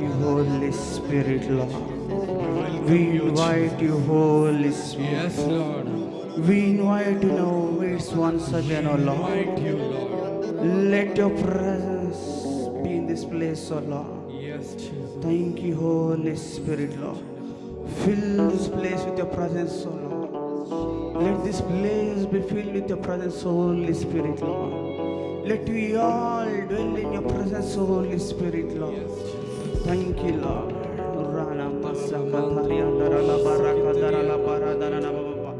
you, Holy Spirit, Lord. We invite you, Holy Spirit. Yes, Lord. We invite you now, it's once again, O Lord. Invite you, Lord. Let your presence be in this place, O Lord. Yes, Jesus. Thank you, Holy Spirit, Lord. Fill this place with your presence, O Lord. Let this place be filled with your presence, Holy Spirit, Lord. Let we all dwell in your presence, Holy Spirit, Lord. Yes, Jesus. Thank you, Lord. Rana masaka tariandara la baraka dara la baradana na baba.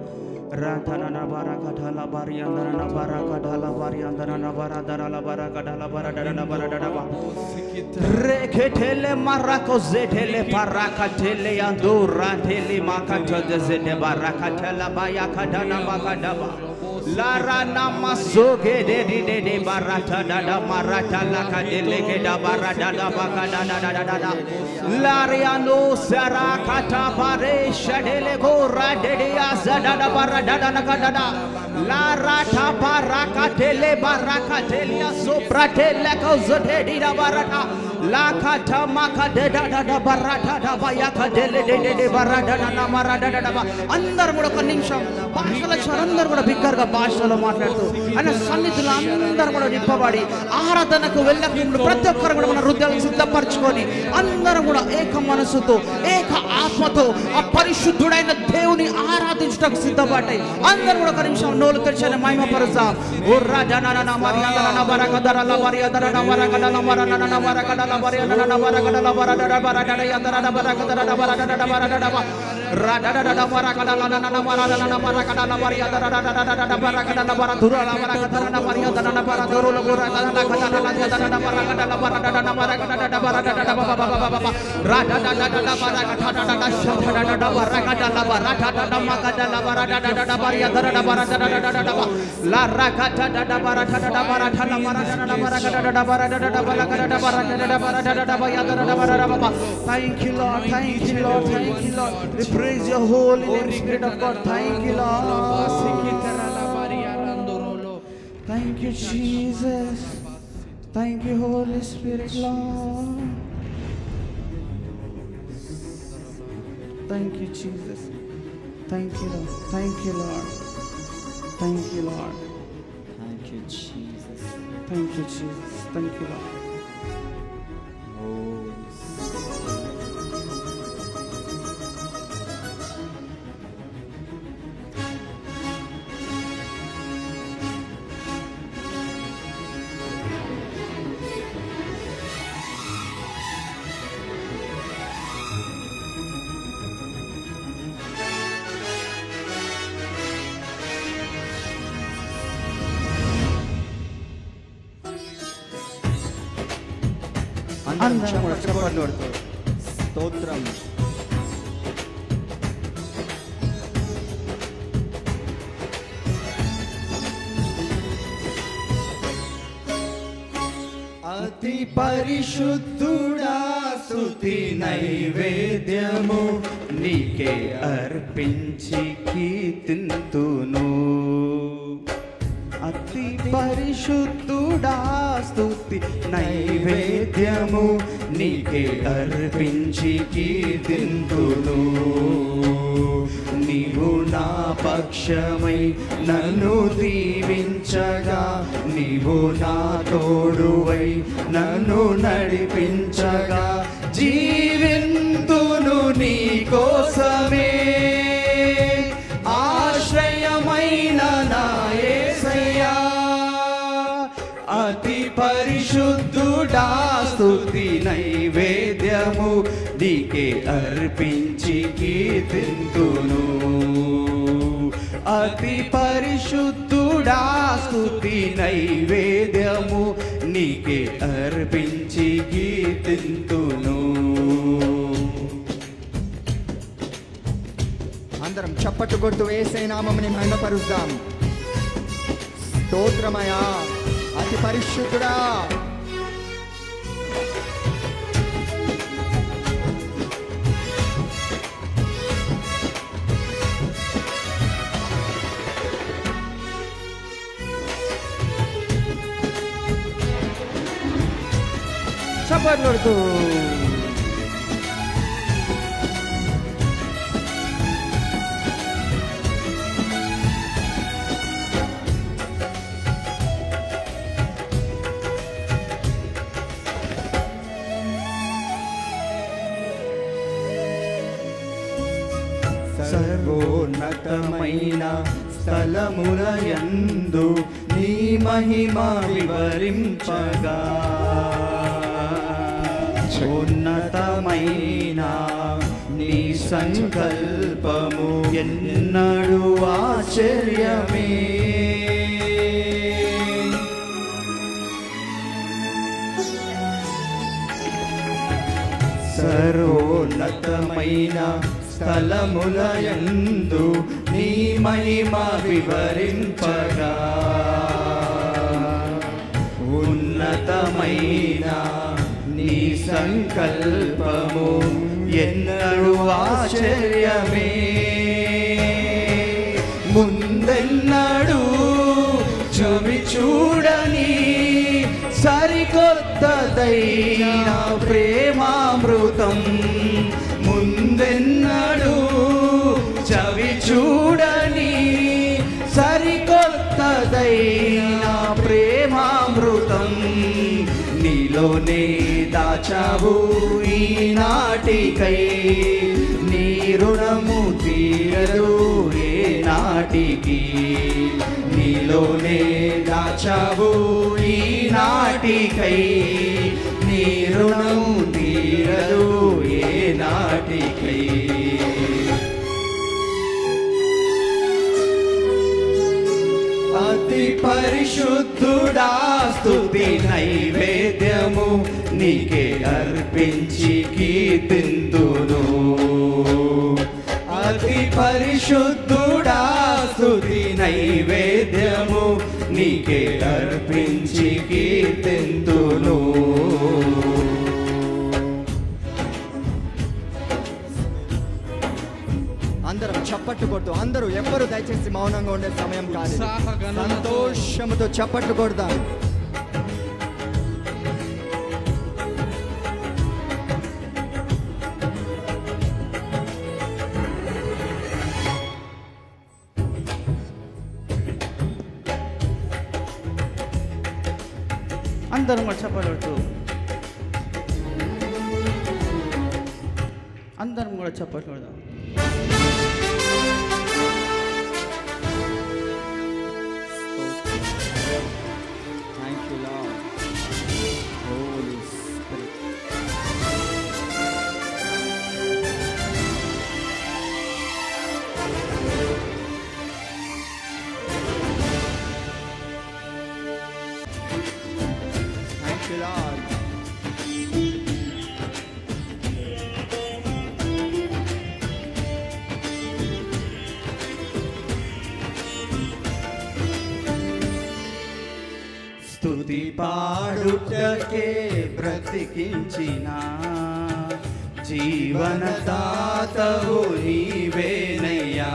Ratana na baraka dala bariandara na baraka dala bariandara na baradara la baraka dala baradara na baradara ba. Reketele marako zetele baraka tele andura tele makata zede baraka tela baya kadana bakadaba. Lara namasoge de barata da marata la kadele ke da barada da bakada da. Lariano sarakata bare shadele go radede azada da barada da nakada. Larata baraka tele baraka tele sopratele ko zote da barata. La kata makade da barata da bayaka dele de barada da marada da ba. Andar kuda ఒక నిమిషం భాషల చరందర్ కూడా బిగ్గరగా భాషలో మాట్లాడుతూ ఆయన సన్నిధిలో అందరూ కూడా నింపబడి ఆరాధనకు వెళ్ళక ముందు ప్రతి ఒక్కరు కూడా మన హృదయాలను సిద్ధపరచుకొని అందరూ కూడా ఏక మనసుతో ఏక ఆత్మతో ఆ పరిశుద్ధుడైన దేవుని ఆరాధించడానికి సిద్ధపడ్డాయి. అందరూ కూడా ఒక నిమిషం నోలు తెరిచి మహిమపరుస్తాం. ఓ రాజాన మరియాదన బరకదరల మరియాదన బరకదల మరనన బరకదల మరియాదన బరకదల బరదర బరదర యదర బరకదర బరదర బరదర రాడడడ బరకదల నన మరదన బరకదల మరియాదన బరకదల బరదురల బరకదన మరియాదన బరదురల బరకదల కదల యదన బరకదల బరదర బరకదర బరదర బాబా రాడడడ బరకదడ షడడడ బరకదల బరదడ మకదల బరదడ మరియాదన బరదర లా రకదడ బరదడ బరదల మరదన బరకదడ బరదడ బరకదడ బరదడ బరదడ మరియాదన బరదర బాబా. Thank you, Lord. Thank you, Lord. Thank you, Lord. We praise your holy name, Spirit of God. Thank you, Lord. Thank you, Jesus. Thank you, Holy Spirit, Lord. Thank you, Jesus. Thank you, Lord. Thank you, Lord. Thank you, Lord. Thank you, Jesus. Thank you, Jesus. Thank you, Lord. అందరం కూడా చప్పట్లు కొడుతూ స్తోత్రం. అతి పరిశుద్ధుడా స్తుతి నైవేద్యము నీకే అర్పించి కీర్తింతును. అతి పరిశుద్ధుడా స్తుతి నైవేద్యము నీకే అర్పించి కీర్తింతును. నీవు నా పక్షమై నన్ను దీవించగా నీవు నా తోడువై నన్ను నడిపించగా జీవింతును నీ కోసమే ఆశ్రయమైన నా యేసయ్యా. అతి పరిశుద్ధుడా స్తుతి నైవేద్యము నీకే అర్పించి కీర్తింతును. అతి పరిశుద్ధుడా స్తుతి నైవేద్యము నీకే అర్పించి కీర్తింతును. అందరం చప్పట్లు కొడుతూ యేసయ్య నామముని మహిమపరుద్దాం. స్తోత్రమయా అతి పరిశుద్ధుడా. చప్పట్లు కొడుతూ సర్వోన్నతమైన స్థలములయందు నీ మహిమ వివరించగా ఉన్నతమైన నీ సంకల్పము ఎన్నడూ ఆశ్చర్యమే. సర్వోన్నతమైన స్థలములయందు నీ మహిమ వివరింపగా ఉన్నతమైన నీ సంకల్పము ఎన్నడూ ఆశ్చర్యమే. ముందెన్నడూ చూమి చూడని సరికొత్తదైన ప్రేమామృతం, ముందెన్నడూ చవి చూడని సరికొత్తదైన ప్రేమామృతం నీలోనే దాచావు ఈనాటికై. నీ రుణము తీరదు ఏ నాటికి, నీలోనే దాచావు ఈనాటికై. నీ రుణము తీరదు ఏ నాటికై. అతి పరిశుద్ధుడా స్తుతి నైవేద్యము నీకే అర్పించి కీర్తింతును. అతి పరిశుద్ధుడా స్తుతి నైవేద్యము నీకే అర్పించి కీర్తింతును. అందరం చప్పట్లు కొడుతూ, అందరూ ఎవ్వరు దయచేసి మౌనంగా ఉండే సమయం కాదు, సంతోషముతో చప్పట్లు కొడదాం. అందరం కూడా చప్పట్లు, అందరం కూడా చప్పట్లు కొడదాం. Thank you, Lord. Holy Spirit. Thank you, Lord. స్తుతి పాడుటకే బ్రతికించిన జీవనదాతవు నీవేనయ్యా.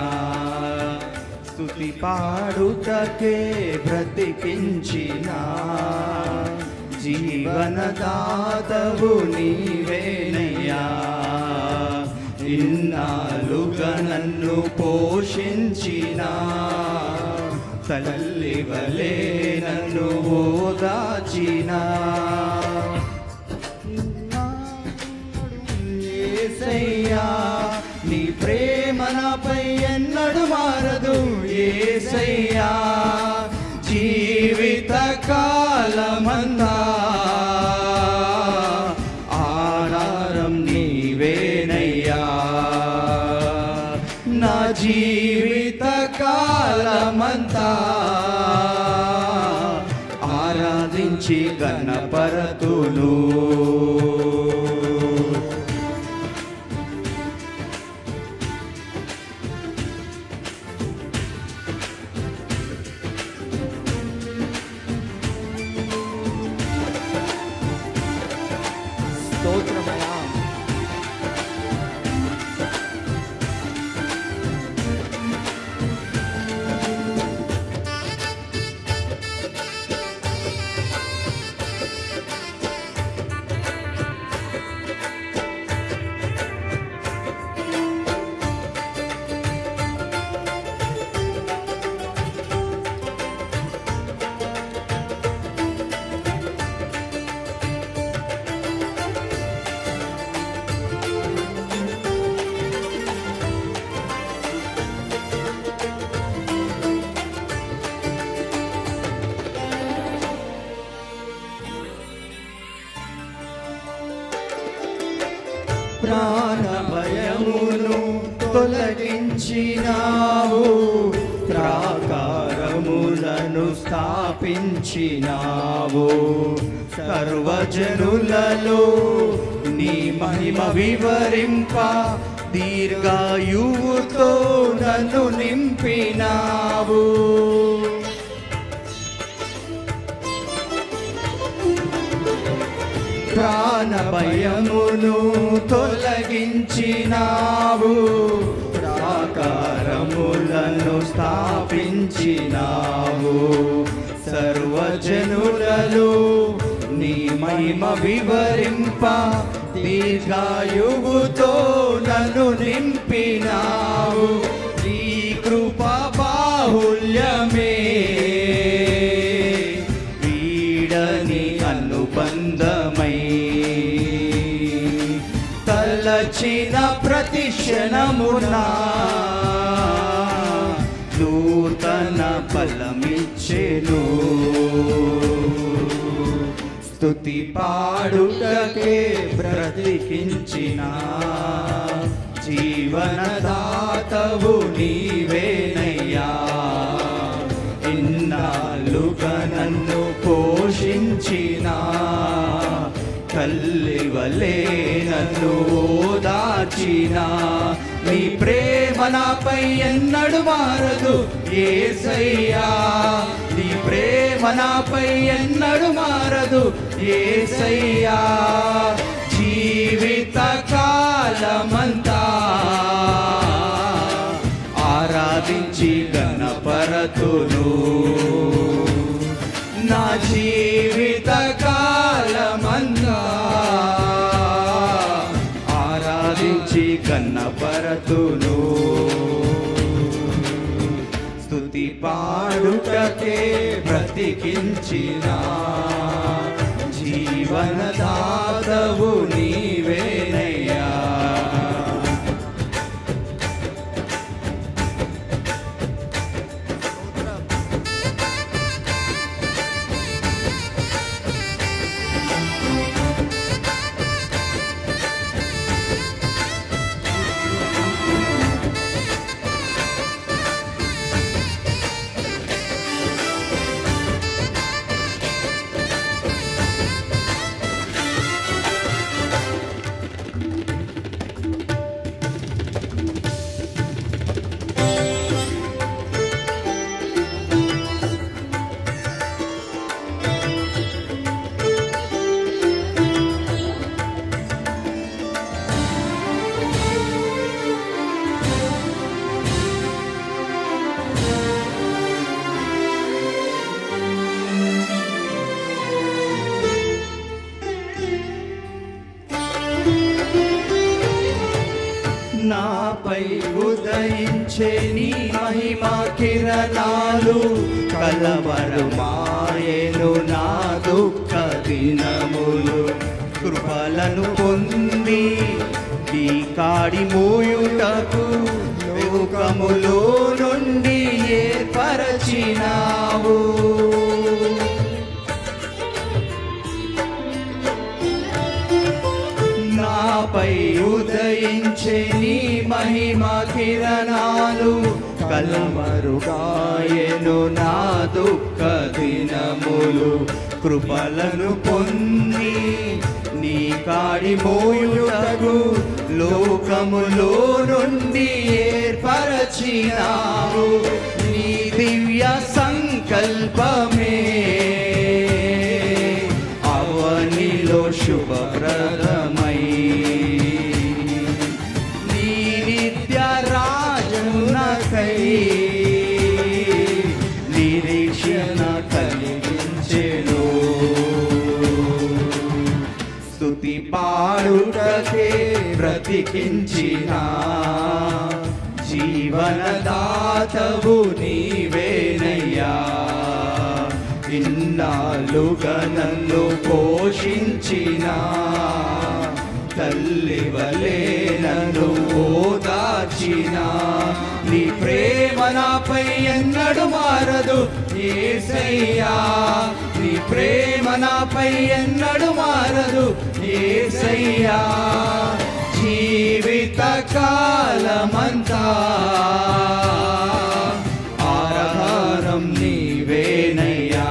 స్తుతి పాడుటకే బ్రతికించిన జీవనదాతవు నీవేనయ్యా. ఇన్నాళ్ళుగా నన్ను పోషించిన తల్లి వలే నన్ను ఓదాచిన యేసయ్యా, నీ ప్రేమ నాపై ఎన్నడూ మారదు యేసయ్యా. జీవిత కాలమంతా ఆధారం నీవేనయ్యా. నా జీవిత కాలమంతా ఆరాధించి గణపరతులు. స్తోత్రమయ్యా. ప్రాణ భయమును తొలగించినావు, ప్రాకారములను స్థాపించినావు. సర్వజనులలో నీ మహిమ వివరింప, దీర్ఘాయువుతో నన్ను నింపినావు. ప్రాణ భయమును తొలగించినావు, ప్రాకారములను స్థాపించినావు. సర్వజనులలో నీ మహిమ వివరింప, దీర్ఘాయువుతో నన్ను నింపినావు. నీ కృపా బాహుల్యమే వీడని అనుబంధమై, తలచిన ప్రతి క్షణమున నూతన ఫలమిచ్చెను. స్తుతి పాడుటకే బ్రతికించిన జీవనదాతవు నీవేనయ్యా. ఇన్నాళ్ళుగా నన్ను పోషించిన తల్లివలే నన్ను ఓదార్చిన, నీ ప్రేమ నాపై ఎన్నడు మారదు యేసయ్యా. నీ ప్రేమ నాపై ఎన్నడు మారదు యేసయ్యా. జీవిత కాలమంతా ఆరాధించి గణపరతును, నా జీవిత కాలమంతా ఆరాధించి గణపరతును. స్తుతి పాడుటకే బ్రతికించిన జీవనదాతవు నీవేనయ్యా. నాపై ఉదయించే నీ మహిమా కిరణాలు, కలవరమాయెను నా దుఃఖ దినములు. కృపలను పొంది ఈ కాడి మోయుటకు లోకములో నుండి ఏర్పరచినావు. నాపై ఉదయించే నీ మహిమా కిరణాలు, కలవరుగాయెను నా దుఃఖ దినములు. కృపలను పొంది నీ కాడి మోయుటకు లోకములో నుండి ఏర్పరచినావు. నీ దివ్య సంకల్పమే అవనిలో శుభప్రదమై, నీ నిత్య రాజునకై నిరీక్షణ కలిగించెను. స్తుతి పాడుటకే బ్రతికించిన జీవనదాతవు నీవేనయ్యా. ఇన్నాళ్ళుగా నన్ను పోషించిన తల్లివలే నన్ను ఓదార్చిన, నీ ప్రేమ నాపై ఎన్నడు మారదు యేసయ్యా. నీ ప్రేమ నాపై ఎన్నడు మారదు యేసయ్యా. కాలమంతా ఆధారం నీవేనయ్యా.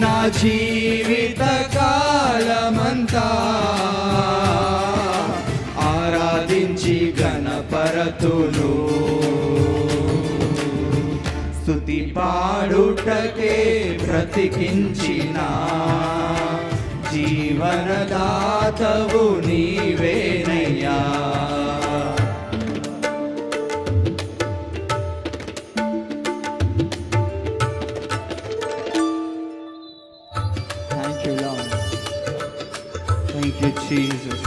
నా జీవిత కాలమంతా ఆరాధించి గణపరతును. స్తుతి పాడుటకే బ్రతికించిన జీవనదాతవు నీవేనయ్యా. Thank you lord. Thank you, Jesus.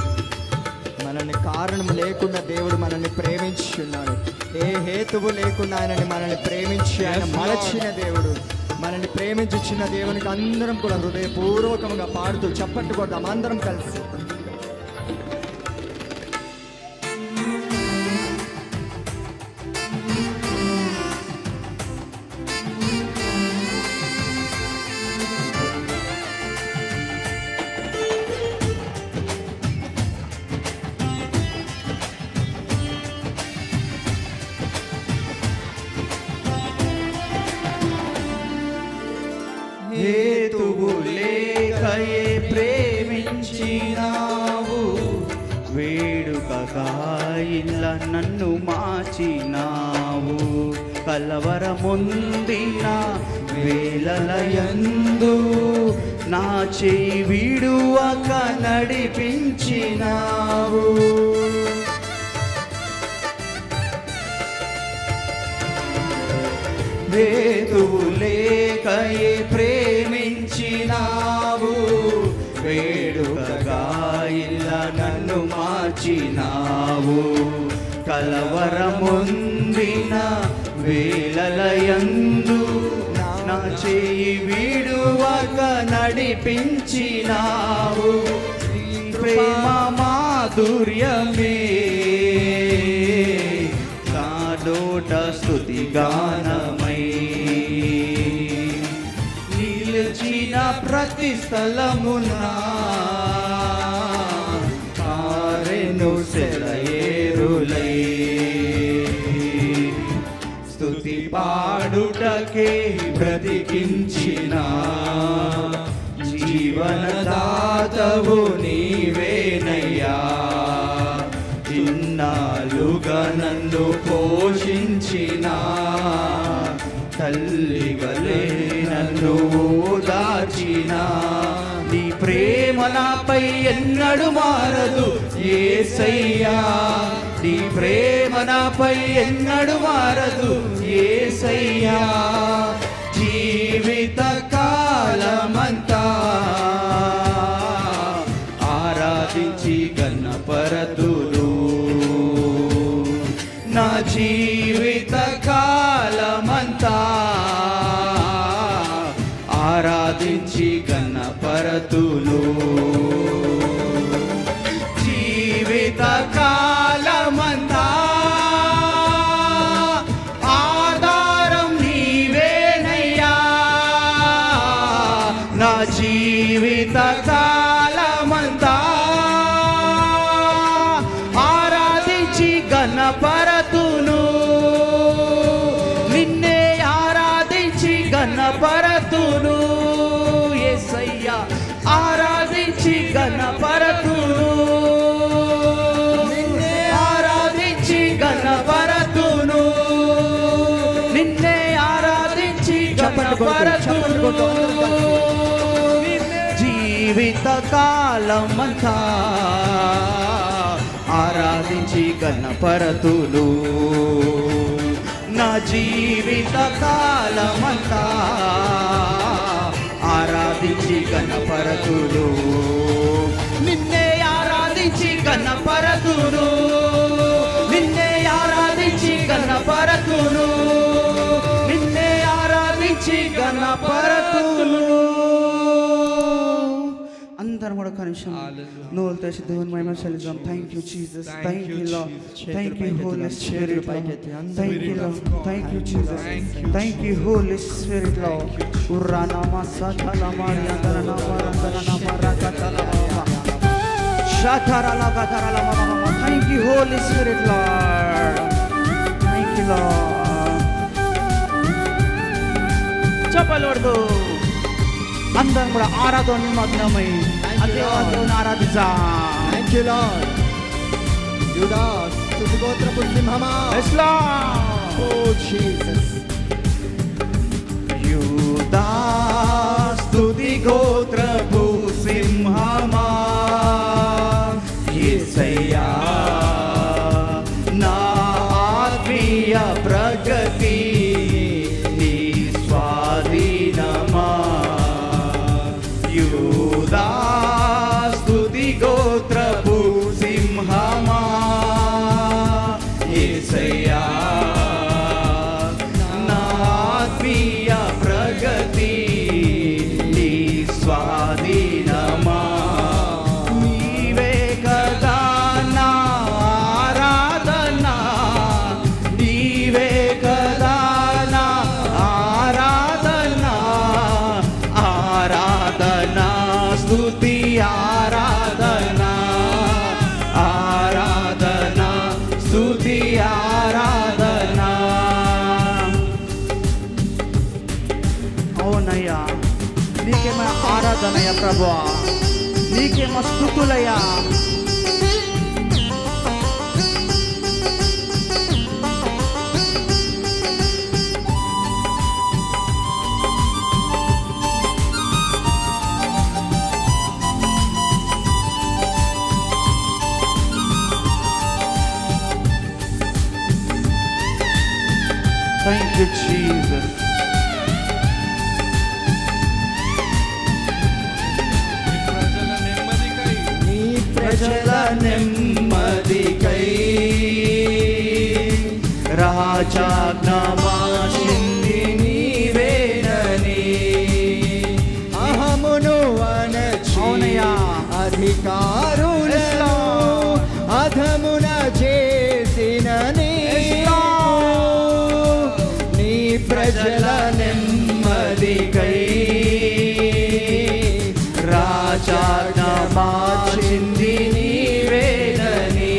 మనల్ని కారణం లేకుండా దేవుడు మనల్ని ప్రేమించున్నాడు. ఏ హేతువు లేకుండా ఆయనని మనల్ని ప్రేమించి ఆయన మలచిన దేవుడు. మనల్ని ప్రేమించిన దేవునికి అందరం కూడా హృదయపూర్వకంగా పాడుతూ చప్పట్లు కొడదాం అందరం కలిసి. హేతువు లేకయే ప్రేమించినావు, వేడుకగా ఇలా నన్ను మార్చినావు. కలవరముందిన వేళలయందు నా చేయి విడువక నడిపించినావు. హేతువు లేకయే ప్రేమించినావు, వేడుకగా ఇలా నన్ను మార్చినావు. కలవరముందిన వేళలయందు నా చేయి విడువక నడిపించినావు. ప్రేమ మాధుర్యమే నా నోట స్తుతి గానమై నిలిచిన ప్రతి స్థలమునా కారెను సెలయేరులై. స్తుతి పాడుటకే బ్రతికించిన జీవనదాతవు నీవేనయ్యా. ఇన్నాళ్ళుగా నన్ను పోషించిన తల్లివలే నన్ను ఓదార్చిన నీ ప్రేమ నాపై ఎన్నడు మారదు యేసయ్యా. నీ ప్రేమ నాపై ఎన్నడు మారదు యేసయ్యా. జీవిత కాలమంతా ఆరాధించి గణపరతును. నా జీవిత కాలమంతా ఆరాధించి గణపరతును. జీవిత కాలమంతా ఆధారం నీవేనయ్యా. నా జీవిత కాలమంతా ఆరాధించి గణపరతును. నిన్నే ఆరాధించి గణపరతును యేసయ్యా. ఆరాధించి గణపరతును. నిన్నే ఆరాధించి గణపరతును. నిన్నే ఆరాధించి గణపరతును. జీవిత కాలమంతా ఆరాధించి గణపరతును. నా జీవిత కాలమంతా ఆరాధించి గణపరతును. నిన్నే ఆరాధించి గణపరతును. నిన్నే ఆరాధించి గణపరతును. నిన్నే ఆరాధించి గణపరతును. అందరం కూడా కనిషం నోలు తెచ్చి దేవుని మహిమ చెల్లిద్దాం. Thank you Jesus. Thank you Lord. Thank you Holy Spirit. Thank you Lord. Thank you Jesus. Thank you Holy Spirit Lord. ఉర్రానా మసతల మరియందరన మరందరన మరకతల షాతరల గతరల మమ Thank you, Holy Spirit, Lord. Thank you, Lord. చెప్పాలి వాడుతూ అందరం కూడా ఆరాధన నిమగ్నమై దేవుని ఆరాధించాం. Thank you, Lord. యూదా స్తుతి గోత్రపు సింహమా. Yes, Lord. Oh, Jesus. యూదా స్తుతి గోత్రపు సింహమా, యేసయ్యా నా ఆత్మీయ ప్రగతి నీ స్వాధీనమా. యూదా స్తుతి గోత్రపు సింహమా, యేసయ్యా నా ఆత్మీయ ప్రగతి నీ స్వాధీనమా. నీవే కదా నా ఆరాధన, నీవే కదా నా ఆరాధన, ఆరాధన స్తుతి ఆరాధన, ఆరాధన స్తుతి ఆరాధన. అవునయ్యా, నీకేమో ఆరాధనయ్యా ప్రభువా, నీకేమో స్తుతులయ్యా. Thank you, Jesus. నీ ప్రజల నెమ్మదికై రాజాజ్ఞ మార్చింది నీవేనని. అహమును అణచి అవునయ్యా. అధికారులను అధమున చేసిన నీవు, నీ ప్రజల నెమ్మదికై రాజాజ్ఞ మార్చింది నీవేనని.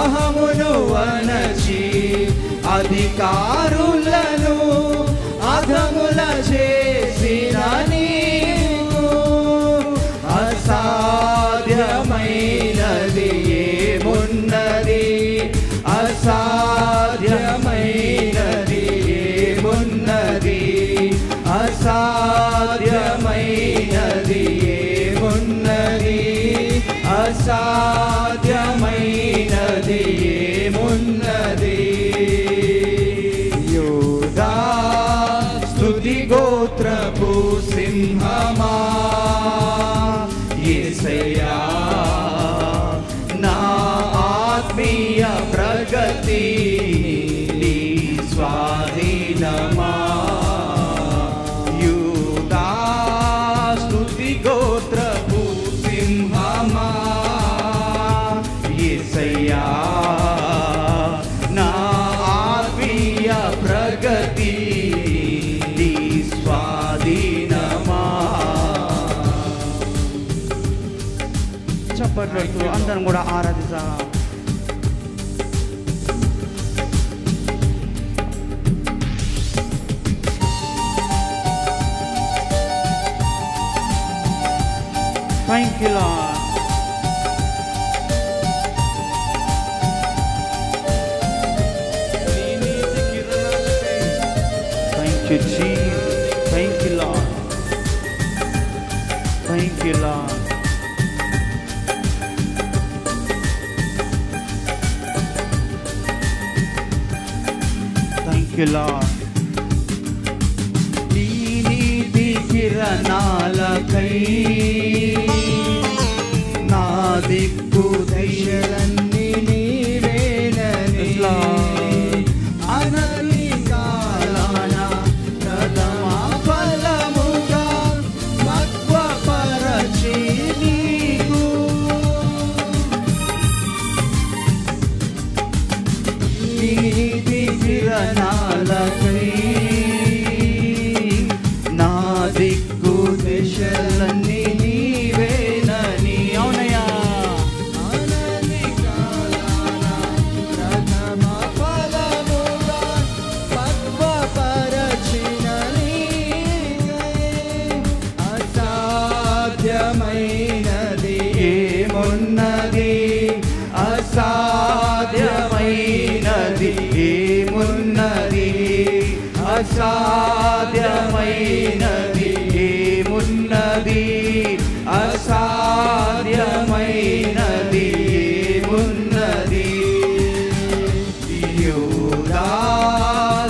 అహమును అణచి అధికారులను అధముల చేసిన నీవు, అసాధ్యమైనది ఏమున్నది, అసాధ్యమైనది ఏమున్నది, అసాధ్యమైనది ఏమున్నది, అసాధ్యమైనది ఏమున్నది. యూదా స్తుతి గోత్రపు సింహమా, యేసయ్యా నా ఆత్మీయ ప్రగతి నీ స్వాధీనమా. యూదా స్తుతి గోత్రపు సింహమా, యేసయ్యా నా ఆత్మీయ ప్రగతి నీ స్వాధీనమా. చప్పట్లతో అందరం కూడా ఆరాధిస్తాం. Thank you, Lord. Thank you, Jesus. Thank you, Lord. Thank you, Lord. Thank you, Lord. నీ నీతి కిరణాలకై నా దిక్కు దశలన్నీ నీవేనని. అనని కాలాన ప్రథమ ఫలముగా మత్వపరచి నీకు నీతి కిరణాలకై నా దిక్కు దశలన్నీ నీవేనని. అవునయ్యా. అనని ఏమున్నది అసాధ్యమైనది ఏమున్నది అసాధ్యమైనది ఏమున్నది అసాధ్యమైనది ఏమున్నది యూదా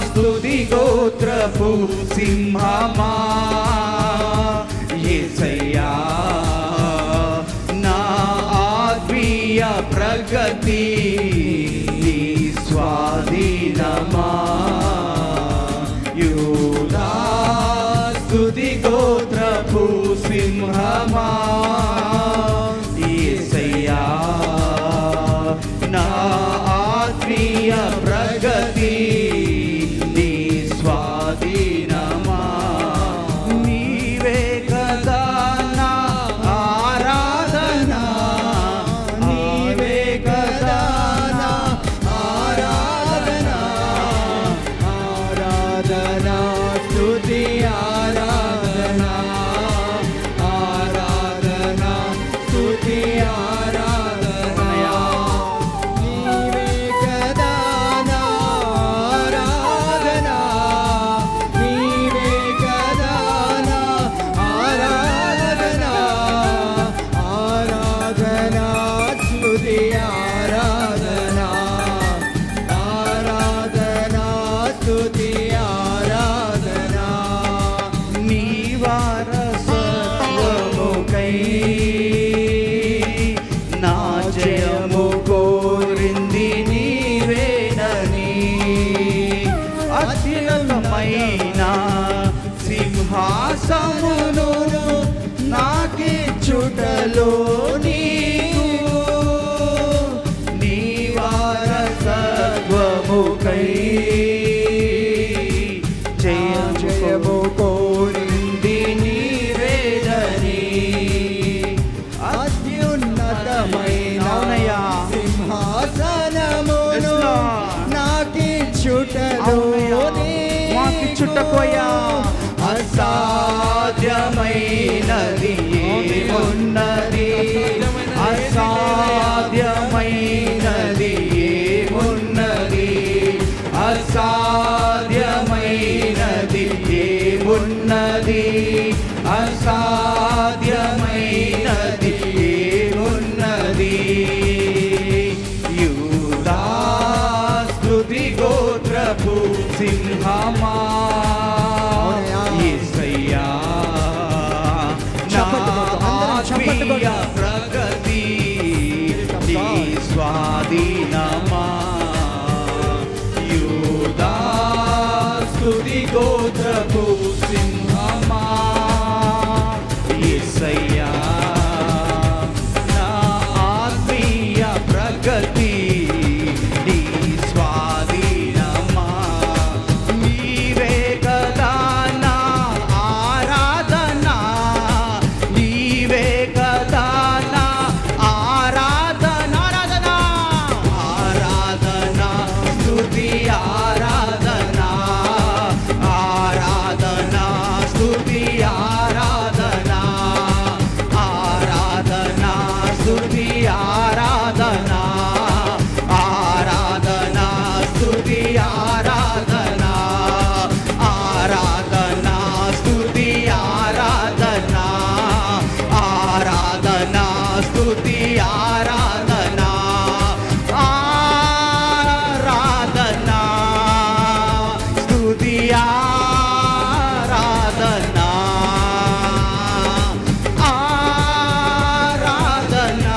స్తుతి గోత్రపు సింహమా యేసయ్యా నా ఆత్మీయ ప్రగతి నీ స్వాధీనమా యూదా స్తుతి గోత్రపు సింహమా యేసయ్యా నా ఆత్మీయ ప్రగతి నీ స్వాధీనమా నీవే కదా నా ఆరాధన నీవే కదా నా ఆరాధన ఆరాధన స్తుతి ఆరాధన ఆరాధన స్తుతి ఆరాధన నీవే కదా నా ఆరాధన నీవే కదా నా ఆరాధన ఆరాధన స్తుతి ఆరాధన ఆరాధన స్తుతి ఆరాధన నీ వారసత్వముకై నా జయము కోరింది నీవేనని అత్యున్నతమైన సింహాసమును నాకిచ్చుటలో నీకు నీ వారసత్వముకై జయము కోరింది నీవేనని అత్యున్నతమైన సింహాసనమును నాకిచ్చుటలో మాకిచ్చుటకోయా అసాధ్యమైనది ఏమున్నది అసాధ్యమైనది ఏమున్నది అసాధ్యమైనది ఏమున్నది అసాధ్యమైనది ఏమున్నది యూదా స్తుతి గోత్రపు సింహమా యేసయ్యా నా ఆత్మీయ ప్రగతి నీ స్వాధీనమా యూదా స్తుతి గోత్రపు సింహమా యేసయ్యా నా ఆత్మీయ ప్రగతి నీ స్వాధీనమా నీవే కదా నా ఆరాధన నీవే కదా నా ఆరాధన ఆరాధన ఆరాధన స్తుతి ఆరాధన ఆరాధన స్తుతి ఆరాధన ఆరాధన స్తుతి ఆరాధన ఆరాధన స్తుతి ఆరాధన ఆరాధన స్తుతి ఆరాధన ఆరాధన స్తుతి ఆరాధన ఆరాధన స్తుతి ఆరాధన ఆరాధన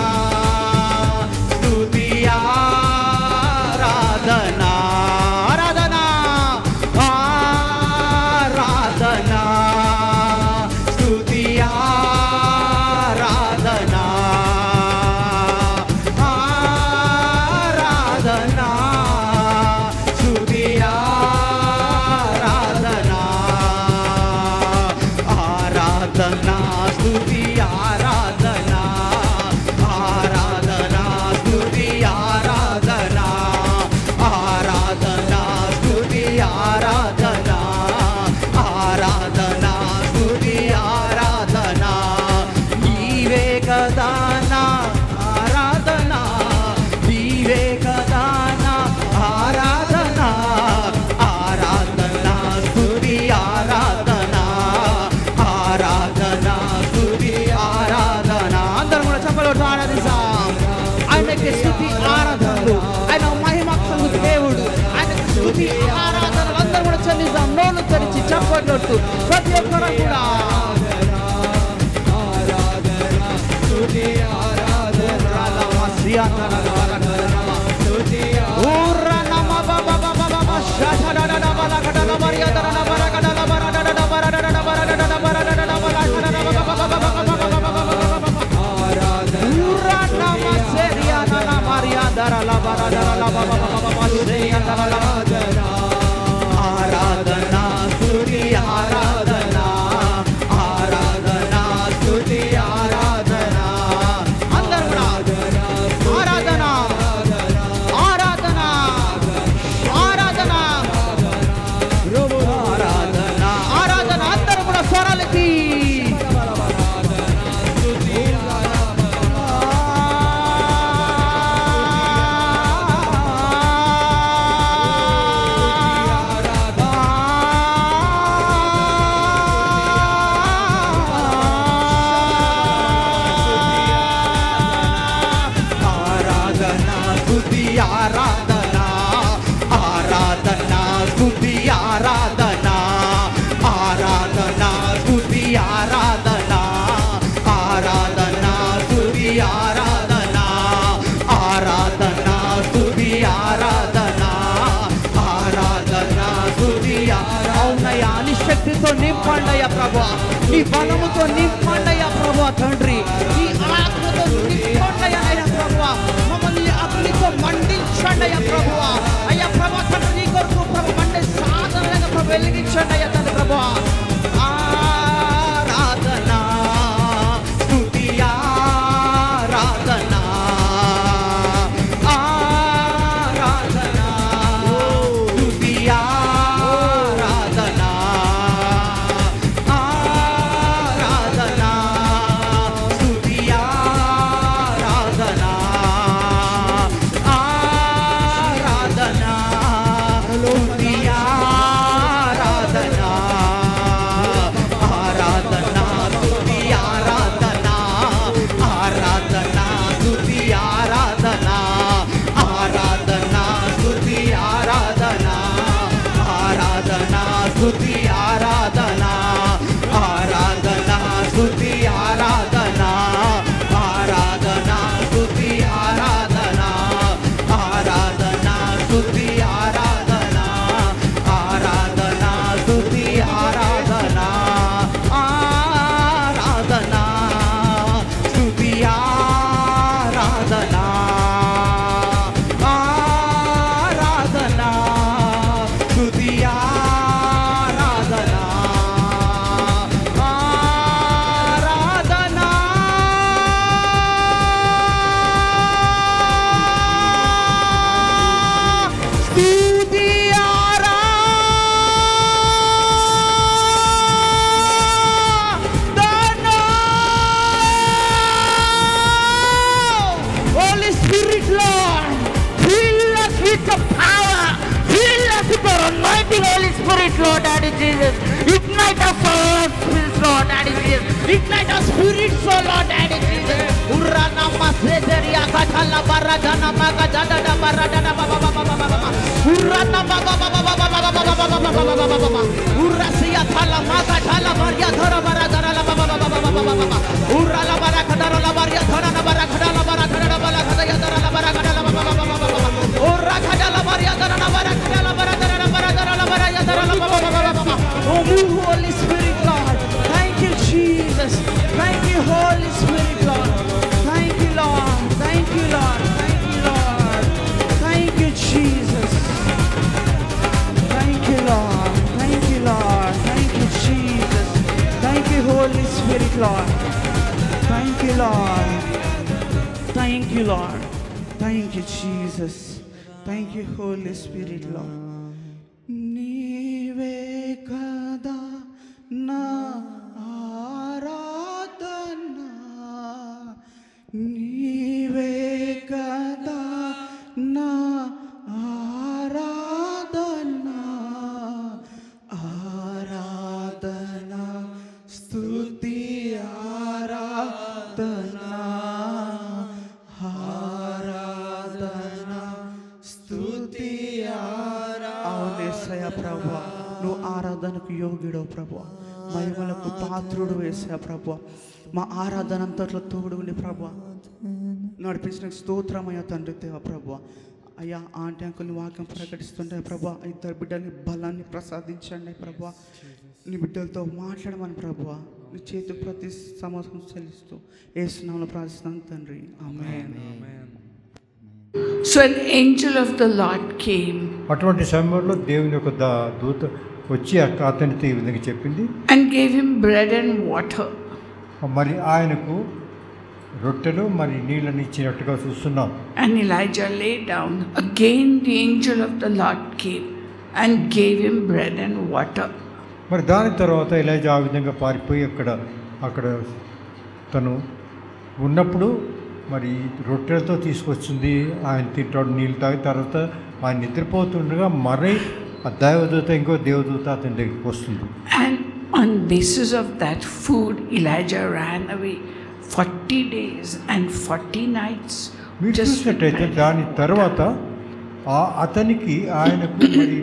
స్తుతి ఆరాధన ఆరాధన ఆరాధన స్తుతి ఆరాధన ఆరాధిస్తాం. ఆయనకి స్తుతి ఆరాధనలు, ఆయన మహిమకు దేవుడు, ఆయనకి స్తుతి ఆరాధనలు అందరూ కూడా చెల్లిస్తాం. నోళ్ళు తెరిచి చెప్పట్టు ప్రతి ఒక్కరు కూడా ఆరాధనా స్తుతి ఆరాధనా ఆరాధనా స్తుతి ఆరాధనా అందరూ కూడా ఆరాధనా ఆరాధనా ఆరాధనా ఆరాధనా ఆరాధనా అందరూ కూడా స్వరాలకి ఆరాధనా ఆరాధనా స్తుతి ఆరాధనా ఆరాధనా స్తుతి ఆరాధనా ఆరాధనా స్తుతి ఆరాధనా ఆరాధనా స్తుతి ఆరాధనా ఆరాధనా స్తుతి అవునయ్యా నీ శక్తితో నింపండయ్యా ప్రభువా, నీ బలముతో నింపండయ్యా ప్రభువా తండ్రి, నీ ఆత్మతో నింపండయ్యా అయ్యా ప్రభువా, మమ్మల్ని అగ్నితో మండించండి అయ్యా ప్రభువా. అయ్యా ప్రభా తండ్రి నీ కొరకు ప్రభు మండే సాధనగా ప్రభు వెలిగించండి అయ్యా తండ్రి ప్రభువా. ఆరాధనా స్తుతి ఆరాధనా ఆరాధనా స్తుతి ఆరాధనా ఆరాధనా స్తుతి ఆరాధనా ఆరాధనా స్తుతి ఆరాధనా ఆరాధనా స్తుతి ఆరాధనా ఆరాధనా స్తుతి ఆరాధనా ఆరాధనా స్తుతి ఆరాధనా ఆరాధనా స్తుతి ఆరాధనా ఆరాధనా స్తుతి ఆరాధనా ఆరాధనా స్తుతి ఆరాధనా ఆరాధనా స్తుతి ఆరాధనా ఆరాధనా స్తుతి ఆరాధనా ఆరాధనా స్తుతి ఆరాధనా ఆరాధనా స్తుతి ఆరాధనా ఆరాధనా స్తుతి ఆరాధనా. Holy Spirit, Lord, fill us with the power, fill us with your anointing, Holy Spirit, Lord, Daddy Jesus. Ignite us, spirits, Lord, Daddy Jesus. Ignite our spirits, oh Lord, Daddy Jesus. Urana masezeria katala baradana magadada da baradana baba baba baba baba. Urana baba baba baba baba baba baba baba baba baba. Urasia thala magadala baria thara baradana la baba baba baba baba baba. Urala barakadara la baria thara la barakadala barakadala barakadaya thara la barakadala baba baba baba baba. Urakadala baria thara la barakadala baradana la baradana la baria thara la baba baba baba. Oh, move, Holy Spirit, Lord. Thank you, Jesus. Thank you, Holy Spirit, Lord. Thank you, Lord. Thank you, Lord. Thank you, Lord. Thank you, Jesus. Thank you, Lord. Thank you, Lord. Thank you, Jesus. Thank you, Holy Spirit, Lord. Thank you, Lord. Thank you, Lord. Thank you, Jesus. Thank you, Holy Spirit, Lord. నీవే కదా నా ఆరాధనా, నీవే కదా నా ఆరాధనా, ఆరాధనా స్తుతి ఆరాధనా యేసయ్యా ప్రభువా, నువ్వు ఆరాధనకు యోగ్యుడో ప్రభువా, మహిమలకు పాత్రుడు యేసయ్యా ప్రభువా. మా ఆరాధన అంతట్లో తోడు ఉండి ప్రభువా నడిపించిన స్తోత్రమయ్యా తండ్రి దేవ ప్రభువా. అయ్యా ఆంటీ అంకుల్ని వాక్యం ప్రకటిస్తుంటే ప్రభా, ఇద్దరు బిడ్డల్ని బలాన్ని ప్రసాదించండి ప్రభా. నీ బిడ్డలతో మాట్లాడమని ప్రభువా, నీ చేతి ప్రతి సమస్యను చెల్లిస్తూ యేసు నామములో ప్రార్థిస్తున్నాను తండ్రి, ఆమేన్. So an angel of the Lord came అటువంటి సమయంలో దేవుని యొక్క దూత వచ్చి అతనితో ఈ విధంగా చెప్పింది, and gave him bread and water. మరి ఆయనకు రొట్టెలు మరి నీళ్ళని ఇచ్చినట్టుగా చూస్తున్నాం. And Elijah lay down. Again the angel of the Lord came and gave him bread and water. మరి దాని తర్వాత ఎలీజా ఆ విధంగా పారిపోయి అక్కడ తను ఉన్నప్పుడు మరి రొట్టెలతో తీసుకొచ్చింది, ఆయన తింటాడు, నీళ్ళు తాగి తర్వాత ఆయన నిద్రపోతుండగా మరి ఆ దైవదూత ఇంకో దేవదూత అతని దగ్గరికి వస్తుంది. And on basis of that food Elijah ran away 40 days and 40 nights. మీరు చూసినట్టయితే దాని తర్వాత అతనికి ఆయనకు మరి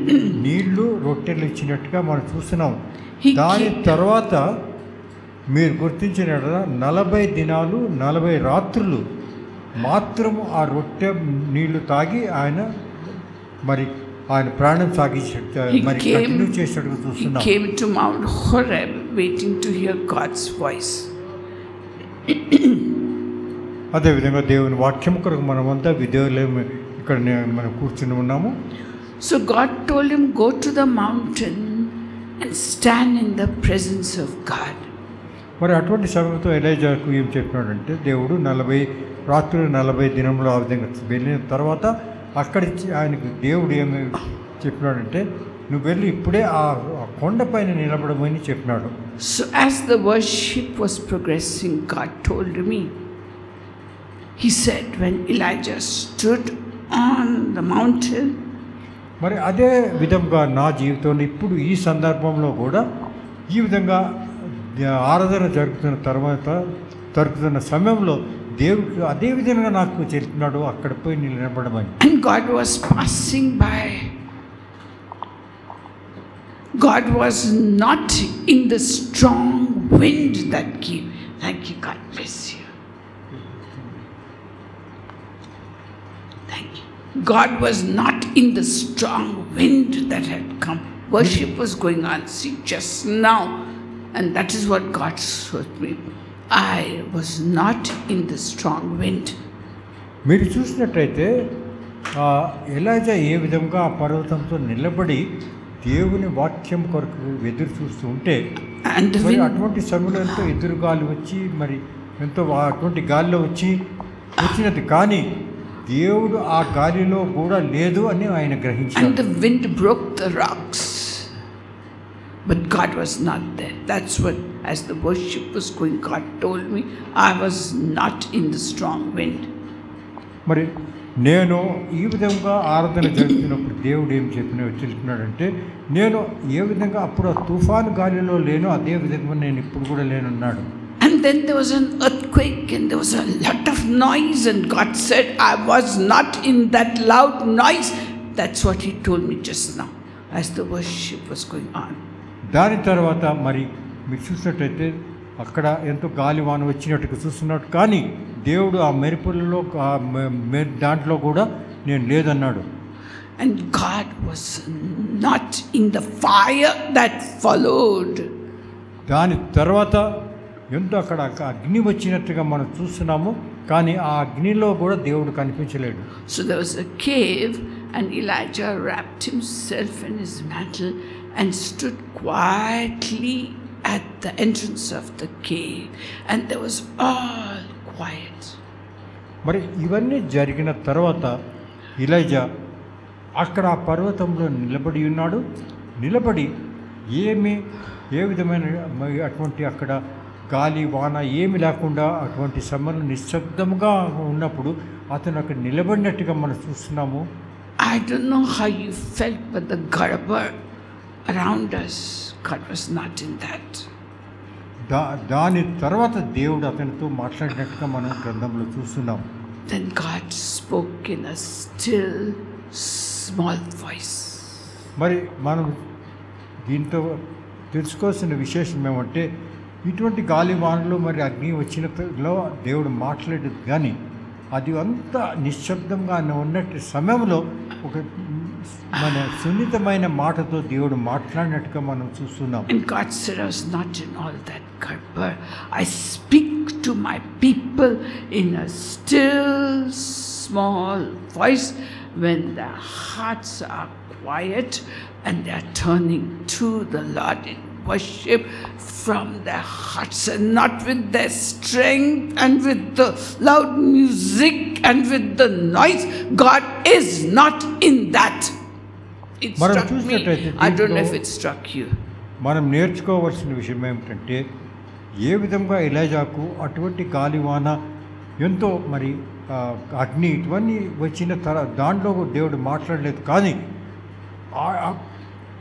నీళ్లు రొట్టెలు ఇచ్చినట్టుగా మనం చూస్తున్నాం. దాని తర్వాత మీరు గుర్తించిన 40 దినాలు 40 రాత్రులు మాత్రము ఆ రొట్టె నీళ్లు తాగి ఆయన ప్రాణం సాగించేట మరి కంటిన్యూ చేసేట్టుగా చూస్తున్నాం. He came to Mount Horeb waiting to hear God's voice. అదేవిధంగా దేవుని వాక్యం కొరకు మనమంతా విధేయులమే ఇక్కడ మనం కూర్చుని ఉన్నాము. So God told him, go to the mountain and stand in the presence of God. మరి అటువంటి సమయంతో ఎలీజాకు ఏం చెప్పినాడంటే, దేవుడు 40 రాత్రులు 40 దినంలో ఆ విధంగా వెళ్ళిన తర్వాత అక్కడి ఆయనకు దేవుడు ఏమి చెప్పినాడంటే, నువ్వు వెళ్ళి ఇప్పుడే ఆ కొండపైన నిలబడమని చెప్పినాడు. So as the worship was progressing, God told me, he said, when Elijah stood on the mountain, మరి అదే విధంగా నా జీవితంలో ఇప్పుడు ఈ సందర్భంలో కూడా ఈ విధంగా ఆరాధన జరుగుతున్న సమయంలో దేవుడు అదే విధంగా నాకు చెప్పినాడు, అక్కడ పోయి నిలబడమని. and God was passing by. God was not in the strong wind that came. Thank you, God bless you. Thank you. God was not in the strong wind that had come. Worship was going on. See, just now. And that is what God showed me. I was not in the strong wind. మీరు చూసినట్టయితే ELISA ఏ విధంగా ఆ పర్వతంతో నిలబడి దేవుని వాక్యం కొరకు ఎదురు చూస్తూ ఉంటే, మరి అటువంటి సమయంలో ఎంతో ఎదురు గాలి వచ్చి మరి ఎంతో అటువంటి గాలిలో వచ్చినది, కానీ దేవుడు ఆ గాలిలో కూడా లేదు అని ఆయన గ్రహించాడు. And the wind broke the rocks, but God was not there. That's what, as the worship was going, God told me I was not in the strong wind. మరి నేను ఈ విధంగా ఆరాధన జరుగుతున్నప్పుడు దేవుడు ఏం చెప్తున్నాడంటే, నేను ఏ విధంగా అప్పుడు ఆ తుఫాను గాలిలో లేను అదే విధంగా నేను ఇప్పుడు కూడా లేనున్నాడు. And then there was an earthquake and there was a lot of noise, and God said I was not in that loud noise. That's what he told me just now as the worship was going on. దాని తర్వాత మరి మీరు చూసినట్టయితే అక్కడ ఎంతో గాలివాన వచ్చినట్టుగా చూస్తున్నట్టు, కానీ దేవుడు ఆ మెరుపులలో దాంట్లో కూడా నేను లేదన్నాడు. And God was not in the fire that followed. దాని తర్వాత ఎంతో అక్కడ అగ్ని వచ్చినట్టుగా మనం చూస్తున్నాము, కానీ ఆ అగ్నిలో కూడా దేవుడు కనిపించలేడు. So there was a cave, and Elijah wrapped himself in his mantle and stood quietly at the entrance of the cave, and there was all quiet. మరి ఇవన్నీ జరిగిన తర్వాత ఎలీజా అక్కడ ఆ పర్వతంలో నిలబడి ఉన్నాడు. నిలబడి ఏ విధమైన అటువంటి అక్కడ గాలి వాన ఏమి లేకుండా అటువంటి సమయంలో నిశ్శబ్దంగా ఉన్నప్పుడు అతను అక్కడ నిలబడినట్టుగా మనం చూస్తున్నాము. I don't know how you felt, but the garba around us, God was not in that. దాని తర్వాత దేవుడు అతనితో మాట్లాడినట్టుగా మనం గ్రంథంలో చూస్తున్నాం. Then God spoke in a still small voice. మరి మనం దీంతో తెలుసుకోవాల్సిన విశేషం ఏమంటే ఇటువంటి గాలి వానలు మరి అగ్ని వచ్చినలో దేవుడు మాట్లాడేది కానీ అది అంత నిశ్శబ్దంగా ఉన్నట్టు సమయంలో ఒక మన సున్నితమైన మాటతో దేవుడు మాట్లాడినట్టుగా మనం చూస్తున్నాం. And God said, I was not in all that, God, but I speak to my people in a still small voice when their hearts are quiet and they are turning to the Lord in worship from their hearts and not with their strength and with the loud music and with the noise. God is not in that. It struck me. I don't know if it struck you. మనం నేర్చుకోవాల్సిన విషయం ఏమిటంటే ఏ విధంగా ఎలీషాకు అటువంటి గాలివాన ఎంతో మరి అగ్ని ఇవన్నీ వచ్చిన దాంట్లో దేవుడు మాట్లాడలేదు, కానీ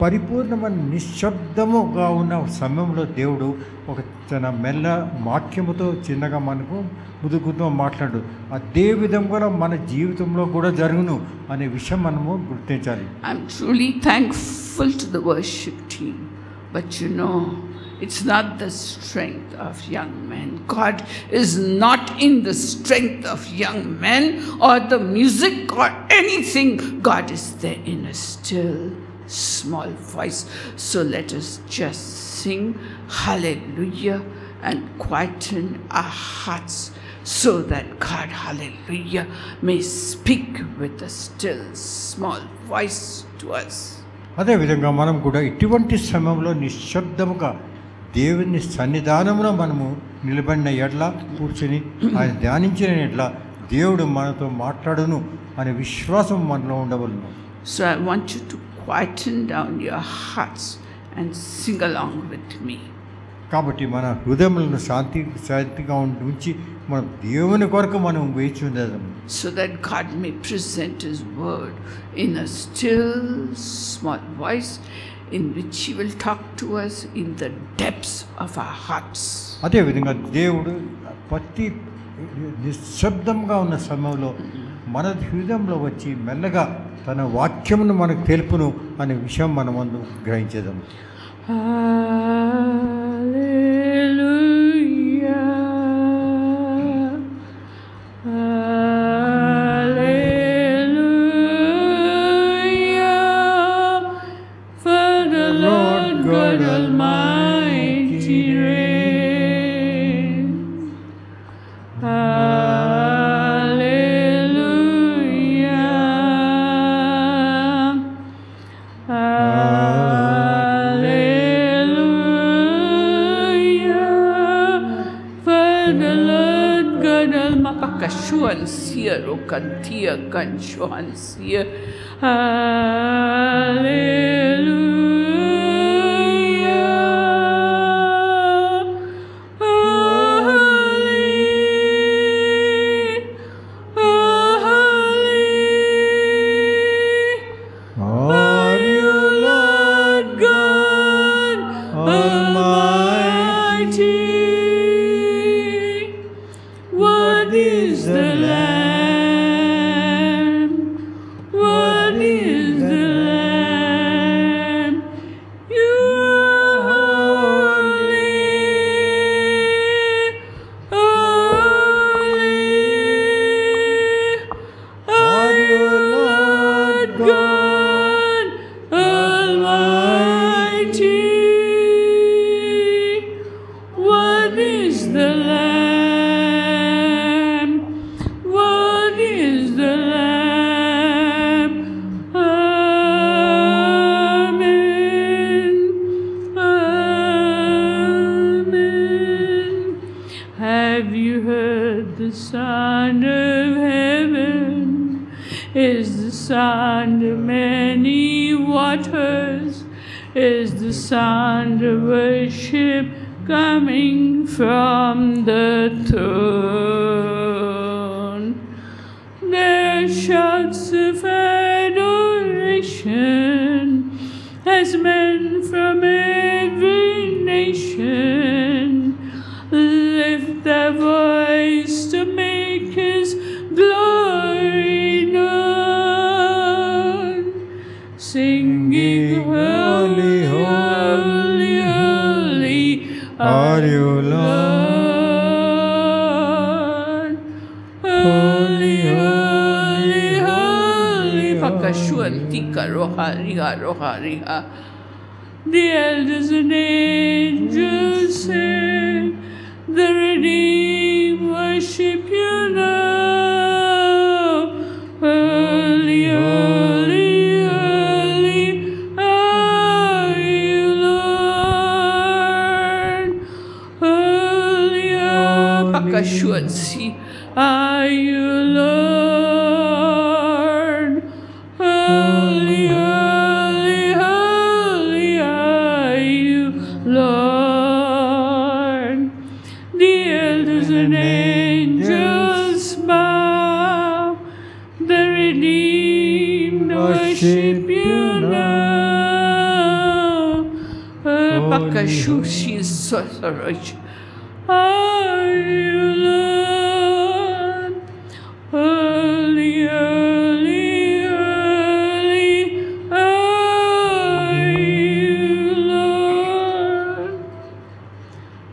పరిపూర్ణమైన నిశ్శబ్దముగా ఉన్న సమయంలో దేవుడు ఒక తన మెల్ల వాక్యముతో చిన్నగా మనకు ముదుగుతో మాట్లాడు. అదే విధంగా మన జీవితంలో కూడా జరుగును అనే విషయం మనము గుర్తించాలి. I'm truly thankful to the worship team, but you know, it's not the strength of young men. God is not in the strength of young men or the music or anything. God is there in a still small voice. So let us just sing hallelujah and quieten our hearts so that God, hallelujah, may speak with a still small voice to us. అదేవిధంగా మనం కూడా ఇటువంటి సమయంలో నిశ్శబ్దముగా దేవుని సన్నిధానంలో మనము నిలబడిన ఎడ్ల కూర్చొని ఆయన ధ్యానించిన ఎడ్ల దేవుడు మనతో మాట్లాడును అనే విశ్వాసం మనలో ఉండవలను. So I want you to quieten down your hearts and sing along with me. కాబట్టి మన హృదయములను శాంతిగా ఉంచి మనం దేవుని కొరకు మనం వేచి ఉండదాం. So that God may present His word in a still small voice in which He will talk to us in the depths of our hearts. అదేవిధంగా దేవుడు ప్రతి నిశ్శబ్దంగా ఉన్న సమయంలో మన హృదయంలో వచ్చి మెల్లగా తన వాక్యమును మనకు తెలుపును అనే విషయం మనం ముందు గ్రహించేదాం. Kantia Kanshuan Sia. Singing Pakashuantika Rohariha. The elders and angels sing, the redeemed worship you now. Holy, holy, holy are you, Lord. Holy, holy, Pakashuansi are you, Lord. Holy, holy, holy are you, Lord. The elders and angels bow, the redeemed worship you now. Pakashu, she is so rich. Are you, Lord? Holy, holy, holy are you, Lord.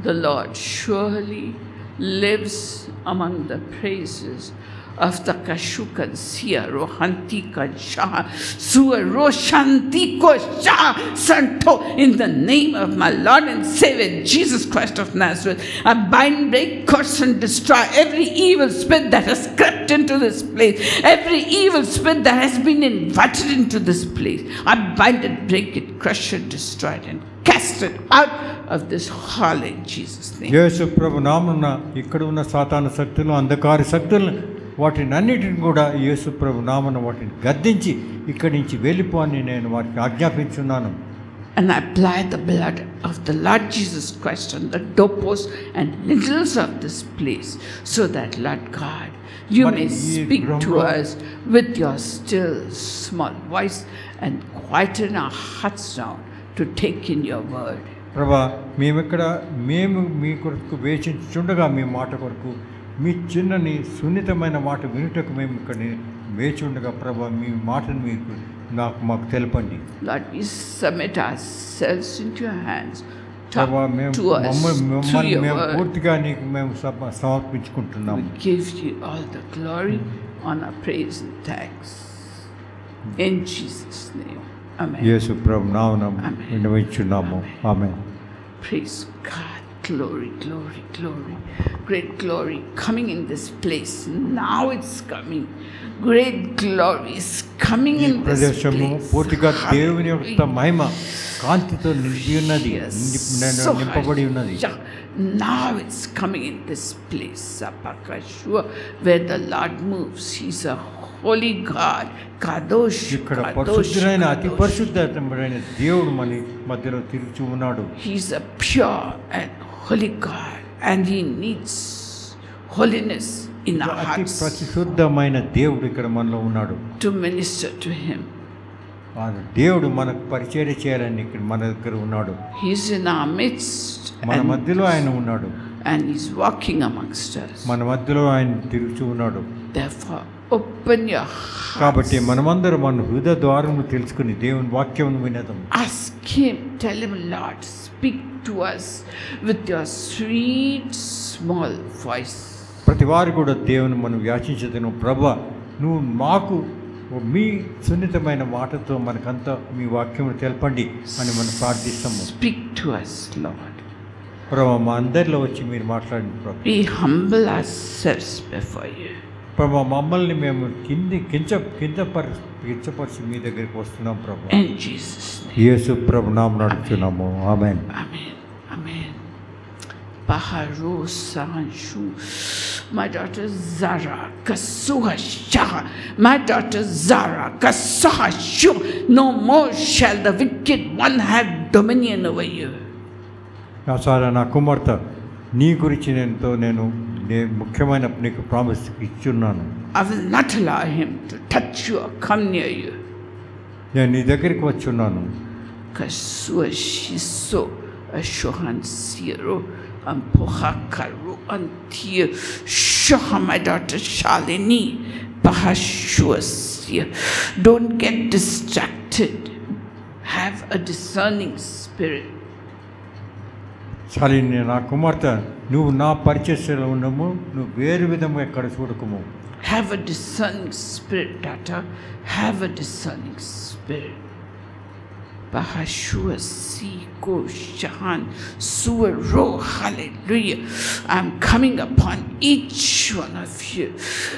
The Lord surely lives among the praises of the Kashukan Sia Rohantika Shah Sua Roshantiko Shah Santo, in the name of my Lord and Savior Jesus Christ of Nazareth. I bind, break, curse and destroy every evil spirit that has crept into this place, every evil spirit that has been invited into this place. I bind it, break it, crush it, destroy it, and cast it out of this hall in Jesus' name. యేసు ప్రభు నామమున ఇక్కడ ఉన్న సాతాను శక్తులు, అంధకార శక్తులు, వాటిని అన్నిటిని కూడా యేసు ప్రభు నామమున వాటిని గద్దించి ఇక్కడి నుంచి వెళ్ళిపోని నేను వాటికి ఆజ్ఞాపించున్నాను. And I apply the blood of the Lord Jesus Christ on the doorposts and lintels of this place, so that, Lord God, you may speak to us with your still small voice and quieten our hearts down to take in your word. ప్రభా, మేము మీ కొరకు వేచించుండగా మీ మాట కొరకు, మీ చిన్నని సున్నితమైన మాట వినుటకు మేము ఇక్కడ వేచి ఉండగా ప్రభా, మీ మాటను మీకు మాకు తెలపండి. Lord, we submit ourselves into your hands. ప్రభా, To us through your మేము word. పూర్తిగా నీకు మేము సమర్పించుకుంటున్నాము. We give you all the glory, honor, praise and thanks. In Jesus' name. Amen. యేసు ప్రభు నామమున Amen. విన్నవించున్నాము. Amen. Praise God. Glory, glory, glory. Great glory coming in this place. Now it's coming. Great glory is coming ఈ in this ప్రదేశము place. పూర్తిగా దేవుని యొక్క Hallelujah. మహిమ కాంతితో నిండి ఉన్నది, Yes. So నింపబడి ఉన్నది. hallelujah. Now it's coming in this place, Sapakashua, where the Lord moves. He's a holy God. Kadosh, ఇక్కడ Kadosh, పరిశుద్ధుడైన అతి Kadosh. పరిశుద్ధమైన దేవుడు మన మధ్యలో తిరుగుతూ ఉన్నాడు. He's a pure and holy God, and He needs holiness in our అతి hearts పరిశుద్ధమైన దేవుడు ఇక్కడ మనలో ఉన్నాడు. to minister to Him. ఆ దేవుడు మనకు పరిచర్య చేయాలని ఇక్కడ మన దగ్గర ఉన్నాడు. He's in our midst, మన మధ్యలో ఆయన ఉన్నాడు. and He's walking amongst us. మన మధ్యలో ఆయన తిరుగుతూ ఉన్నాడు. Therefore, open your hearts. కాబట్టి మనమందరం మన హృదయ ద్వారము తెలుసుకుని దేవుని వాక్యం వినదాం. Ask Him, tell Him, Lord, speak to us with your sweet small voice. ప్రతి వారు కూడా దేవుని మనం యాచించదను. ప్రభా, నువ్వు మాకు మీ సున్నితమైన మాటతో మనకంతా మీ వాక్యమును తెలపండి అని మనం ప్రార్థిస్తాము. Speak to us, Lord. ప్రభా, మా అందరిలో వచ్చి మీరు మాట్లాడండి ప్రభా. We humble ourselves before you. ప్రభా, మమ్మల్ని మేము కించపరిచి మీ దగ్గరికి వస్తున్నాం ప్రభా. In Jesus' name. యేసు ప్రభు నామమున అడుగుతున్నాము. ఆమేన్. Amen. Amen. Baharu Sanshu. My daughter Zara Kasuha Shah. My daughter Zara Kasuha Shu. No more shall the wicked one have dominion over you. నా సారా, నా కుమార్తె, నీ గురించి నేను ముఖ్యమైన నీకు promise ఇచ్చున్నాను. I will not allow him to touch you or come near you. నేను నీ దగ్గరికి వచ్చున్నాను. Kasua Shiso Ashohan Siro Ampohakaru Antir Shoha, my daughter Shalini Bahashuasia. Don't get distracted. Have a discerning spirit. చాలిని, నా కుమార్తె, నువ్వు నా పరిచర్యలో ఉండము, నువ్వు వేరు విధంగా ఎక్కడ చూడకము. Have a discerning spirit, daughter. Have a discerning spirit. Bahashua Siko Shahan Suaro, hallelujah. I'm coming upon each one of you.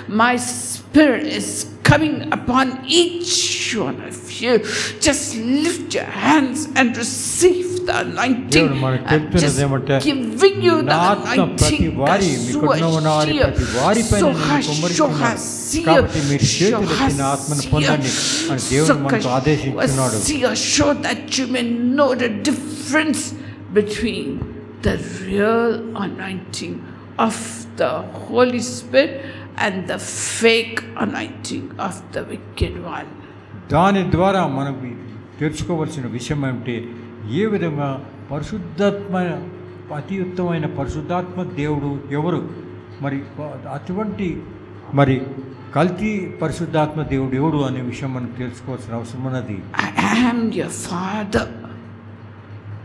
My spirit is coming upon each one of you. Just lift your hands and receive the anointing. I'm just giving you the anointing. Show that you may know the difference between the real anointing of the Holy Spirit and the fake anointing of the wicked one. దాని ద్వారా మనకు తెలుసుకోవాల్సిన విషయం ఏమిటి, ఏ విధంగా పరిశుద్ధాత్మ, అతి ఉత్తమైన పరిశుద్ధాత్మ దేవుడు ఎవరు, మరి అటువంటి మరి కల్తీ పరిశుద్ధాత్మ దేవుడు ఎవడు అనే విషయం మనం తెలుసుకోవాల్సిన అవసరం ఉన్నది. I am your father.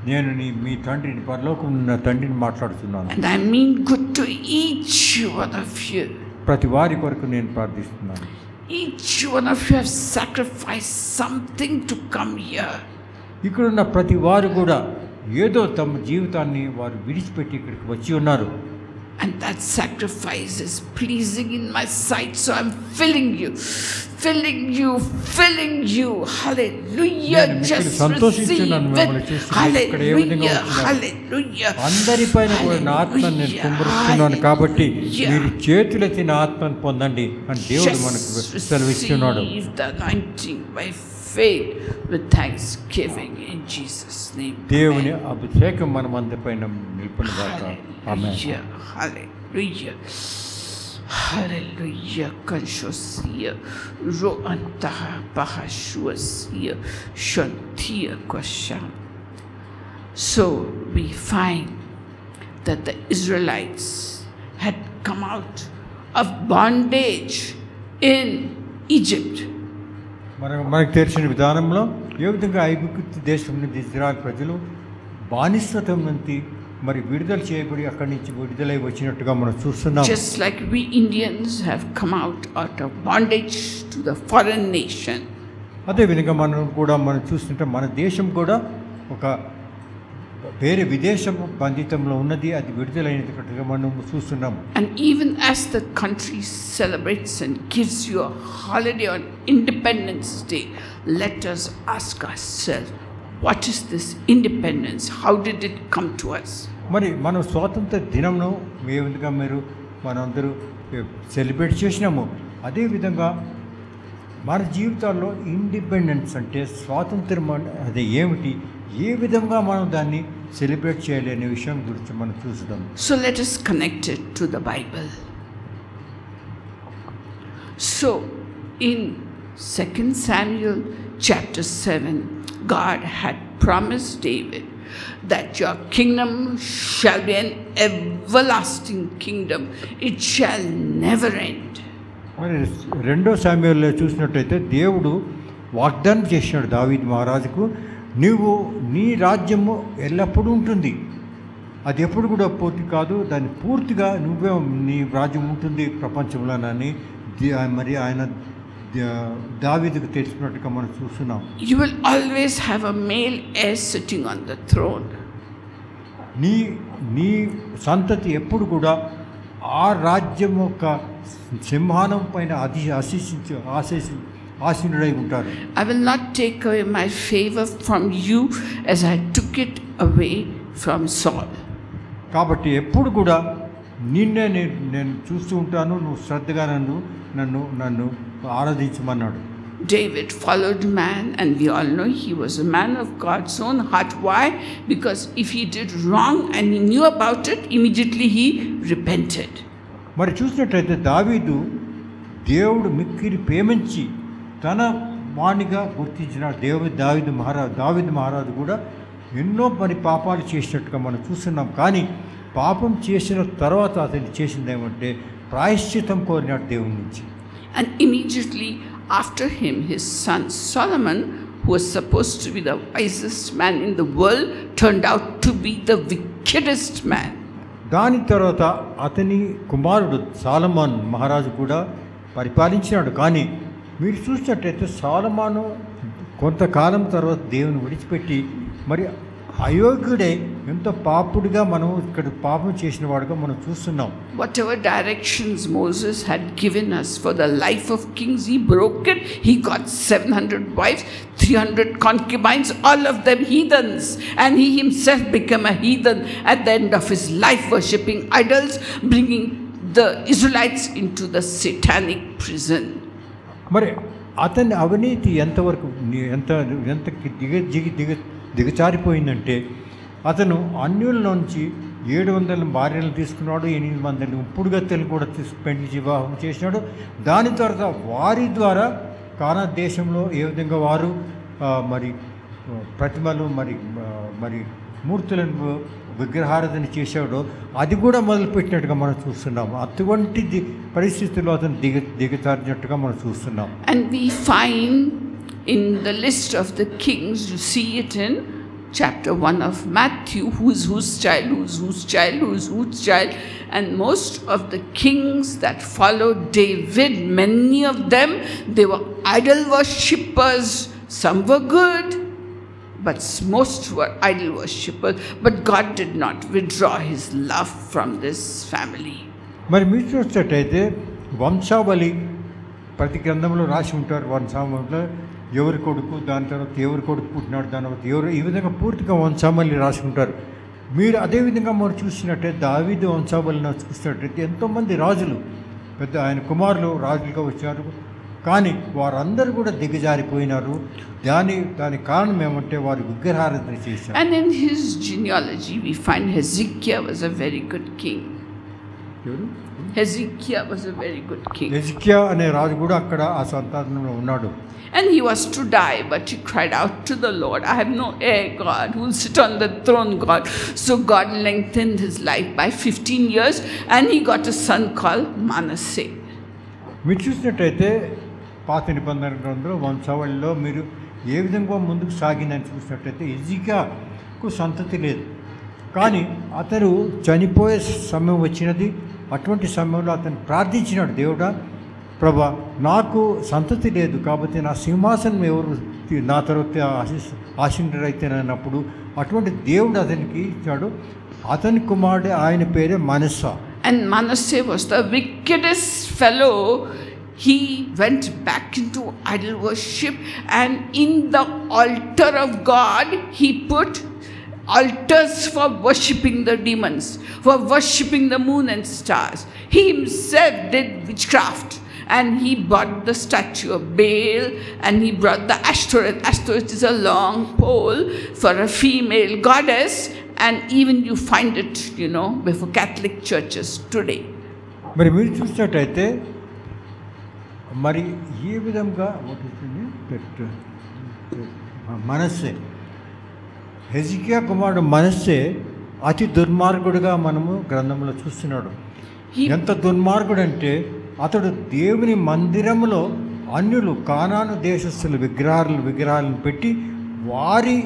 నేను మీ తండ్రిని, పరలోకం ఉన్న తండ్రిని మాట్లాడుతున్నాను. And I mean good to each one of you. ప్రతి వారి కొరకు నేను ప్రార్థిస్తున్నాను. Each one of you have sacrificed something to come here. ఇక్కడున్న ప్రతి వారు కూడా ఏదో తమ జీవితాన్ని వారు విడిచిపెట్టి ఇక్కడికి వచ్చి ఉన్నారు. And that sacrifice is pleasing in my sight, so I'm filling you. Hallelujah. Just receive it. Hallelujah. అందరిపైన కూడా నా ఆత్మను నేను కుమ్మరిస్తున్నాను కాబట్టి మీరు చేతులెత్తి నా ఆత్మను పొందండి అని దేవుడు మనకు సెలవిస్తున్నాడు. Receive the anointing by faith with thanksgiving in Jesus' name. దేవుని అభిషేకం మన అందరిపైన నిలుపునుగాక. ఆమేన్. Hallelujah. Hallelujah. Kanshosia roantaha bahashuasia shantia kwasham. So we find that the Israelites had come out of bondage in Egypt. మనకు తెలిసిన విధానంలో ఏ విధంగా ఐగుప్తు దేశం నుండి ఇజ్రాయెల్ ప్రజలు బానిసత్వం నుండి మరి విడుదల చేయబడి అక్కడి నుంచి విడుదలై వచ్చినట్టుగా మనం చూస్తున్నాం. Just like we Indians have come out of bondage to the foreign nation. అదే విధంగా మనం చూస్తుంటే మన దేశం కూడా ఒక వేరే విదేశం బంధితంలో ఉన్నది, అది విడుదలైనట్టుగా మనం చూస్తున్నాం. And even as the country celebrates and gives you a holiday on Independence Day, let us ask ourselves, what is this independence? How did it come to us? మరి మనం స్వాతంత్ర దినంను ఏ విధంగా మనందరూ సెలబ్రేట్ చేసినాము, అదేవిధంగా మన జీవితాల్లో ఇండిపెండెన్స్ అంటే స్వాతంత్రం అదే ఏమిటి, ఏ విధంగా మనం దాన్ని సెలబ్రేట్ చేయాలి అనే విషయం గురించి మనం చూద్దాం. So let us connect it to the Bible. So in 2 Samuel chapter 7, God had promised David that your kingdom shall be an everlasting kingdom. It shall never end. మరి 2 సామ్యూయల్లో చూసినట్టయితే దేవుడు వాగ్దానం చేసినాడు దావీదు మహారాజుకు, నీ రాజ్యము ఎల్లప్పుడూ ఉంటుంది, అది ఎప్పుడు కూడా పూర్తి కాదు, దాన్ని పూర్తిగా నీ రాజ్యం ఉంటుంది ప్రపంచంలోనని మరి ఆయన దావీదుకు తెలిసినట్టుగా మనం చూస్తున్నాం. You will always have a male heir sitting on the throne. నీ సంతతి ఎప్పుడు కూడా ఆ రాజ్యం యొక్క సింహానం పైన ఆసీనుడై ఉంటారు. I will not take away my favor from you as I took it away from Saul. కాబట్టి ఎప్పుడు కూడా నిన్నే నేను చూస్తూ ఉంటాను, నువ్వు శ్రద్ధగా నన్ను ఆరాధించమన్నాడు. David followed man, and we all know he was a man of God's own heart. Why? Because if he did wrong and he knew about it, immediately he repented. మరి చూసినట్లయితే దావీదు దేవుడు మిక్కిలి ప్రేమించి తన వాణిగా గుర్తించిన దావీదు మహారాజు కూడా ఎన్నో మరి పాపాలు చేసినట్టుగా మనం చూస్తున్నాం. కానీ పాపం చేసిన తర్వాత అతను చేసింది ఏమంటే ప్రాయశ్చితం కోరినాడు దేవుని నుంచి. And immediately after him, his son Solomon, who was supposed to be the wisest man in the world, turned out to be the wickedest man. దాని తర్వాత అతని కుమారుడు సాలమోన్ మహారాజు కూడా పరిపాలించినాడు. కానీ మీరు చూసినట్టయితే సొలొమోను కొంతకాలం తర్వాత దేవుని విడిచిపెట్టి మరి అయోగ్యుడే ఎంతో పాపుడిగా మనం ఇక్కడ పాపం చేసిన వాడుగా మనం చూస్తున్నాం. Whatever directions Moses had given us for the life of kings, he broke it. He got 700 wives, 300 concubines, all of them heathens, and he himself became a heathen at the end of his life, worshipping idols, bringing the Israelites into the satanic prison. మరి అతని అవినీతి ఎంతవరకు ఎంత దిగజారిపోయిందంటే అతను అన్యుల్లోంచి 700 భార్యలు తీసుకున్నాడు, 800 ఉప్పుడుగత్తెలు కూడా పెళ్లి వివాహం చేసినాడు. దాని తర్వాత వారి ద్వారా కానా దేశంలో ఏ విధంగా వారు మరి ప్రతిమలు మరి మూర్తులను విగ్రహారాధన చేశాడో అది కూడా మొదలుపెట్టినట్టుగా మనం చూస్తున్నాము. అటువంటి పరిస్థితుల్లో అతను దిగజారినట్టుగా మనం చూస్తున్నాం. And we find in the list of the kings, you see it in chapter 1 of Matthew, whose child, whose child, and most of the kings that followed David, many of them, they were idol worshippers. Some were good, but most were idol worshippers. But God did not withdraw his love from this family. మరి మీరు చూసినట్టయితే వంశావళి ప్రతి గ్రంథంలో రాసి ఉంటారు. వంశావళిలో ఎవరి కొడుకు, దాని తర్వాత ఎవరి కొడుకు పుట్టినాడు, దాని తర్వాత ఎవరు, ఈ విధంగా పూర్తిగా వంశావళి రాసి ఉంటారు. మీరు అదేవిధంగా మనం చూసినట్టయితే దావీదు వంశావళిని చూసినట్టయితే ఎంతోమంది రాజులు పెద్ద ఆయన కుమారులు రాజులుగా వచ్చారు. కానీ వారందరూ కూడా దిగజారిపోయినారు. దాని కారణం ఏమంటే వారు విగ్రహారాధన చేశారు. And in his genealogy we find Hezekiah was a very good king. Hezekiah was a very good king. హెజ్కియా అనే రాజు కూడా అక్కడ ఆ సంతానంలో ఉన్నాడు. And he was to die, but he cried out to the Lord, I have no heir, God, who will sit on the throne, God. So God lengthened his life by 15 years and he got a son called Manasseh. మీరు చూసినట్టయితే పాత నిబంధన గ్రంథంలో వంశావళిలో మీరు ఏ విధంగా ముందుకు సాగిందని చూసినట్టయితే హెజ్కియాకు సంతతి లేదు. కానీ అతను చనిపోయే సమయం వచ్చినది. అటువంటి సమయంలో అతను ప్రార్థించినాడు, దేవుడా ప్రభా నాకు సంతతి లేదు కాబట్టి నా సింహాసనం ఎవరు నా తర్వాత ఆశీనుడైతేనన్నప్పుడు అటువంటి దేవుడు అతనికి ఇచ్చాడు. అతని కుమారుడే ఆయన పేరే మనస్సే. And Manasseh was the wickedest fellow. He went back into idol worship, and in the altar of God he put altars for worshipping the demons, for worshipping the moon and stars. He himself did witchcraft, and he bought the statue of Baal, and he brought the Ashtoreth. Ashtoreth is a long pole for a female goddess, and even you find it, before Catholic churches today. మరి మీరు చూసినట్టయితే మరి ఏ విధంగా మనస్సే హెజ్కియా కుమారుడు మనస్సే అతి దుర్మార్గుడుగా మనము గ్రంథంలో చూస్తున్నాడు. ఎంత దుర్మార్గుడు అంటే అతడు దేవుని మందిరంలో అన్యులు కానాను దేశస్థుల విగ్రహాలను పెట్టి వారి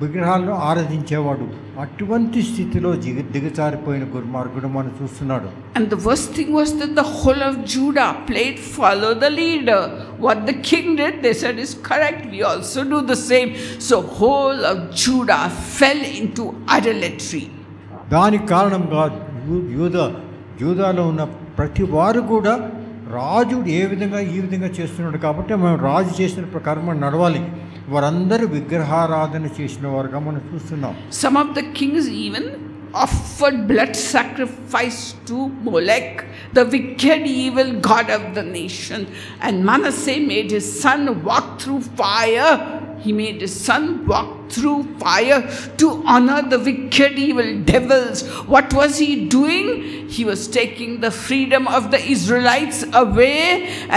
విగ్రహాలను ఆరాధించేవాడు. అటువంటి స్థితిలో దిగజారిపోయిన దుర్మార్గుడు మనం చూస్తున్నాడు. And the worst thing was that the whole of Judah played follow the leader. What the king did, they said is correct, we also do the same. So whole of Judah fell into idolatry. దానికి కారణంగా యూదాలో ఉన్న ప్రతి వారు కూడా రాజుడు ఈ విధంగా చేస్తున్నాడు కాబట్టి మనం రాజు చేసిన ప్రకారం మనం నడవాలి. వారందరూ విగ్రహారాధన చేసిన వారుగా మనం చూస్తున్నాం. Some of the kings even offered blood sacrifice to Molech, the wicked evil god of the nation. And Manasseh made his son walk through fire. He made his son walk through fire to honor the wicked evil devils. What was he doing? He was taking the freedom of the Israelites away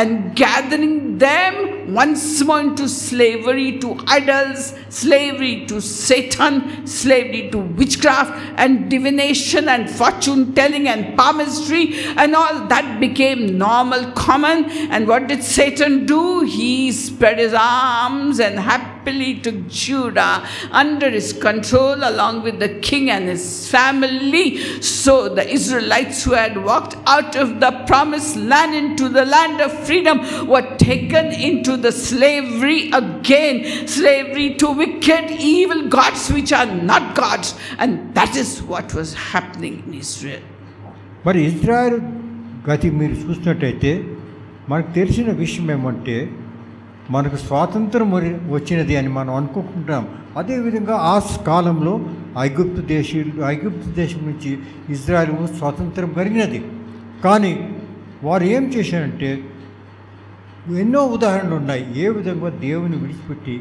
and gathering them once more into slavery to idols, slavery to Satan, slavery to witchcraft and divination and fortune telling and palmistry, and all that became normal, common. And what did Satan do? He spread his arms and happily took Judah under his control along with the king and his family. So the Israelites who had walked out of the promised land into the land of freedom were taken into the slavery again, slavery to wicked, evil gods which are not gods. And that is what was happening in Israel. మరి Israel గతి మీరు చూసినట్టయితే మనకు తెలిసిన విషయం ఏమంటే మనకు స్వాతంత్రం వచ్చినది అని మనం అనుకుంటున్నాం. అదేవిధంగా ఆ కాలంలో ఐగుప్తు దేశం నుంచి ఇజ్రాయెల్ స్వాతంత్రం కలిగినది. కానీ వారు ఏం చేశారంటే ఎన్నో ఉదాహరణలు ఉన్నాయి ఏ విధంగా దేవుని విడిచిపెట్టి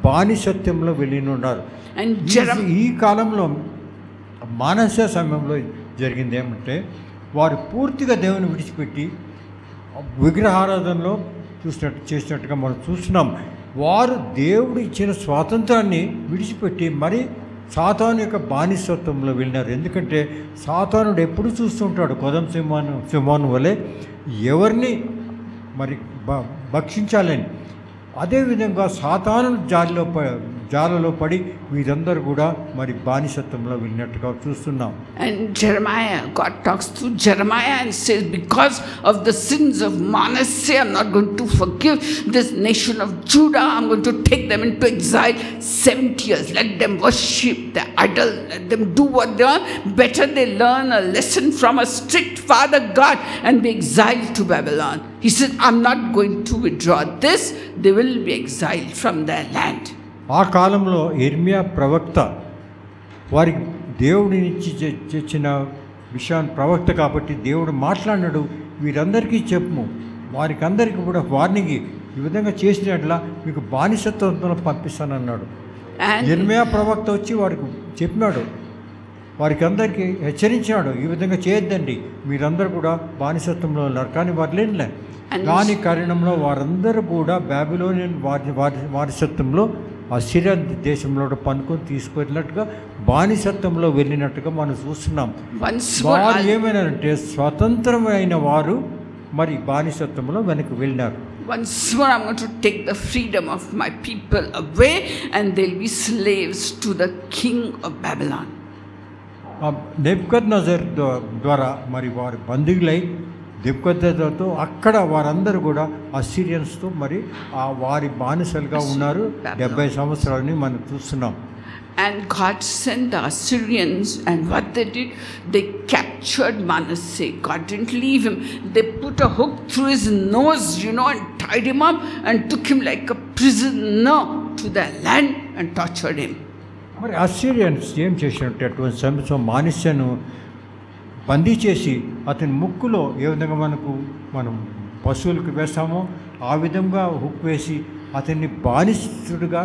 బానిసత్యంలో వెళ్ళి ఉన్నారు. ఈ కాలంలో మానస సమయంలో జరిగింది ఏమంటే వారు పూర్తిగా దేవుని విడిచిపెట్టి విగ్రహారాధనలో చేసినట్టుగా మనం చూస్తున్నాం. వారు దేవుడు ఇచ్చిన స్వాతంత్రాన్ని విడిచిపెట్టి మరి సాతాను యొక్క బానిసత్వంలో వెళ్ళినారు. ఎందుకంటే సాతానుడు ఎప్పుడు చూస్తుంటాడు కొదం సింహాను వలె ఎవరిని మరి భక్షించాలని. అదేవిధంగా సాతాను జాలలో పడి వీరందరూ కూడా మరి బానిసత్వంలో వెళ్ళినట్టుగా చూస్తున్నాం. And Jeremiah, God talks to Jeremiah and says, because of the sins of Manasseh, I'm not going to forgive this nation of Judah. I'm going to take them into exile 70 years. Let them worship the idol. Let them do what they want. Better they learn a lesson from a strict father God and be exiled to Babylon. He said, I'm not going to withdraw this. They will be exiled from their land. ఆ కాలంలో ఇర్మియా ప్రవక్త వారికి దేవుడి నుంచి తెచ్చిన విషయాన్ని ప్రవక్త కాబట్టి దేవుడు మాట్లాడినాడు, వీరందరికీ చెప్పు, వారికి అందరికీ కూడా వార్నింగ్ ఈ విధంగా చేసినట్లా మీకు బానిసత్వంలో పంపిస్తానన్నాడు. ఇర్మియా ప్రవక్త వచ్చి వారికి చెప్పినాడు, వారికి అందరికీ హెచ్చరించినాడు, ఈ విధంగా చేయొద్దండి, మీరందరూ కూడా బానిసత్వంలో ఉన్నారు. కానీ వారు లేనిలే. దాని కారణంలో వారందరూ కూడా బాబిలోనియన్ వారసత్వంలో అసిరియా దేశంలో పనుకొని తీసుకెళ్ళినట్టుగా బానిసత్వంలో వెళ్ళినట్టుగా మనం చూస్తున్నాం. వారు ఏమైనారంటే స్వతంత్రమైన వారు మరి బానిసత్వంలో వెనక్కి వెళ్ళినారు. Once more I'm going to take the freedom of my people away and they'll be slaves to the king of Babylon. Nebuchadnezzar ద్వారా మరి వారు బందీలై నెబుకద్నెజర్తో అక్కడ వారందరూ కూడా అసిరియన్స్తో మరి వారి బానిసలుగా ఉన్నారు 70 సంవత్సరాలని మనం చూస్తున్నాం. And God sent the Assyrians, and what they did, they captured Manasseh. God didn't leave him. They put a hook through his nose, and tied him up and took him like a prisoner to their land and tortured him. మరి అసిరియన్స్ ఏం చేసినట్టు అటువంటి సమయంలో మానిస్యను బందీ చేసి అతని ముక్కులో ఏ విధంగా మనం పశువులకు వేస్తామో ఆ విధంగా హుక్ వేసి అతన్ని బానిసుడుగా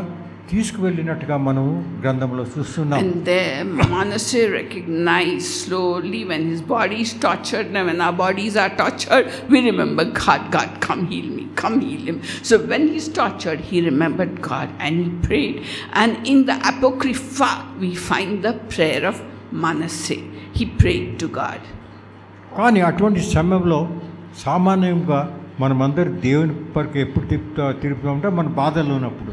తీసుకువెళ్ళినట్టుగా మనం గ్రంథంలో చూస్తున్నాం. And there Manasseh recognized slowly when his body is tortured, and when our bodies are tortured, we remember God, come heal me, come heal him. So when he's tortured, he remembered God and he prayed. And in the Apocrypha, we find the prayer of Manasseh. He prayed to God. కానీ అటువంటి సమయంలో సామాన్యంగా మనమందరూ దేవుని పరకు ఎప్పుడు తిరుగుతామంటే మన బాధలు ఉన్నప్పుడు,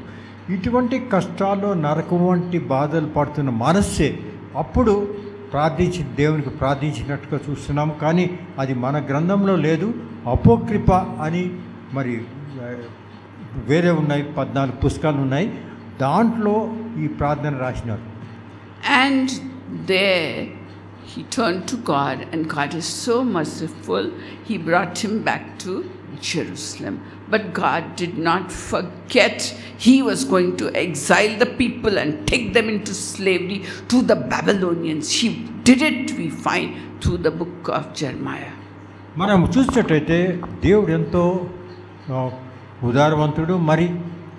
ఇటువంటి కష్టాల్లో నరకం వంటి బాధలు పడుతున్న మనస్సే అప్పుడు దేవునికి ప్రార్థించినట్టుగా చూస్తున్నాము. కానీ అది మన గ్రంథంలో లేదు. అపోక్రిఫ అని మరి వేరే ఉన్నాయి, 14 పుస్తకాలు ఉన్నాయి, దాంట్లో ఈ ప్రార్థన రాసినారు. And there he turned to God, and God is so merciful, he brought him back to Jerusalem. But God did not forget he was going to exile the people and take them into slavery to the Babylonians. He did it, we find, through the book of Jeremiah. మనం చూసినట్టయితే దేవుడు ఎంతో ఉదారవంతుడు, మరి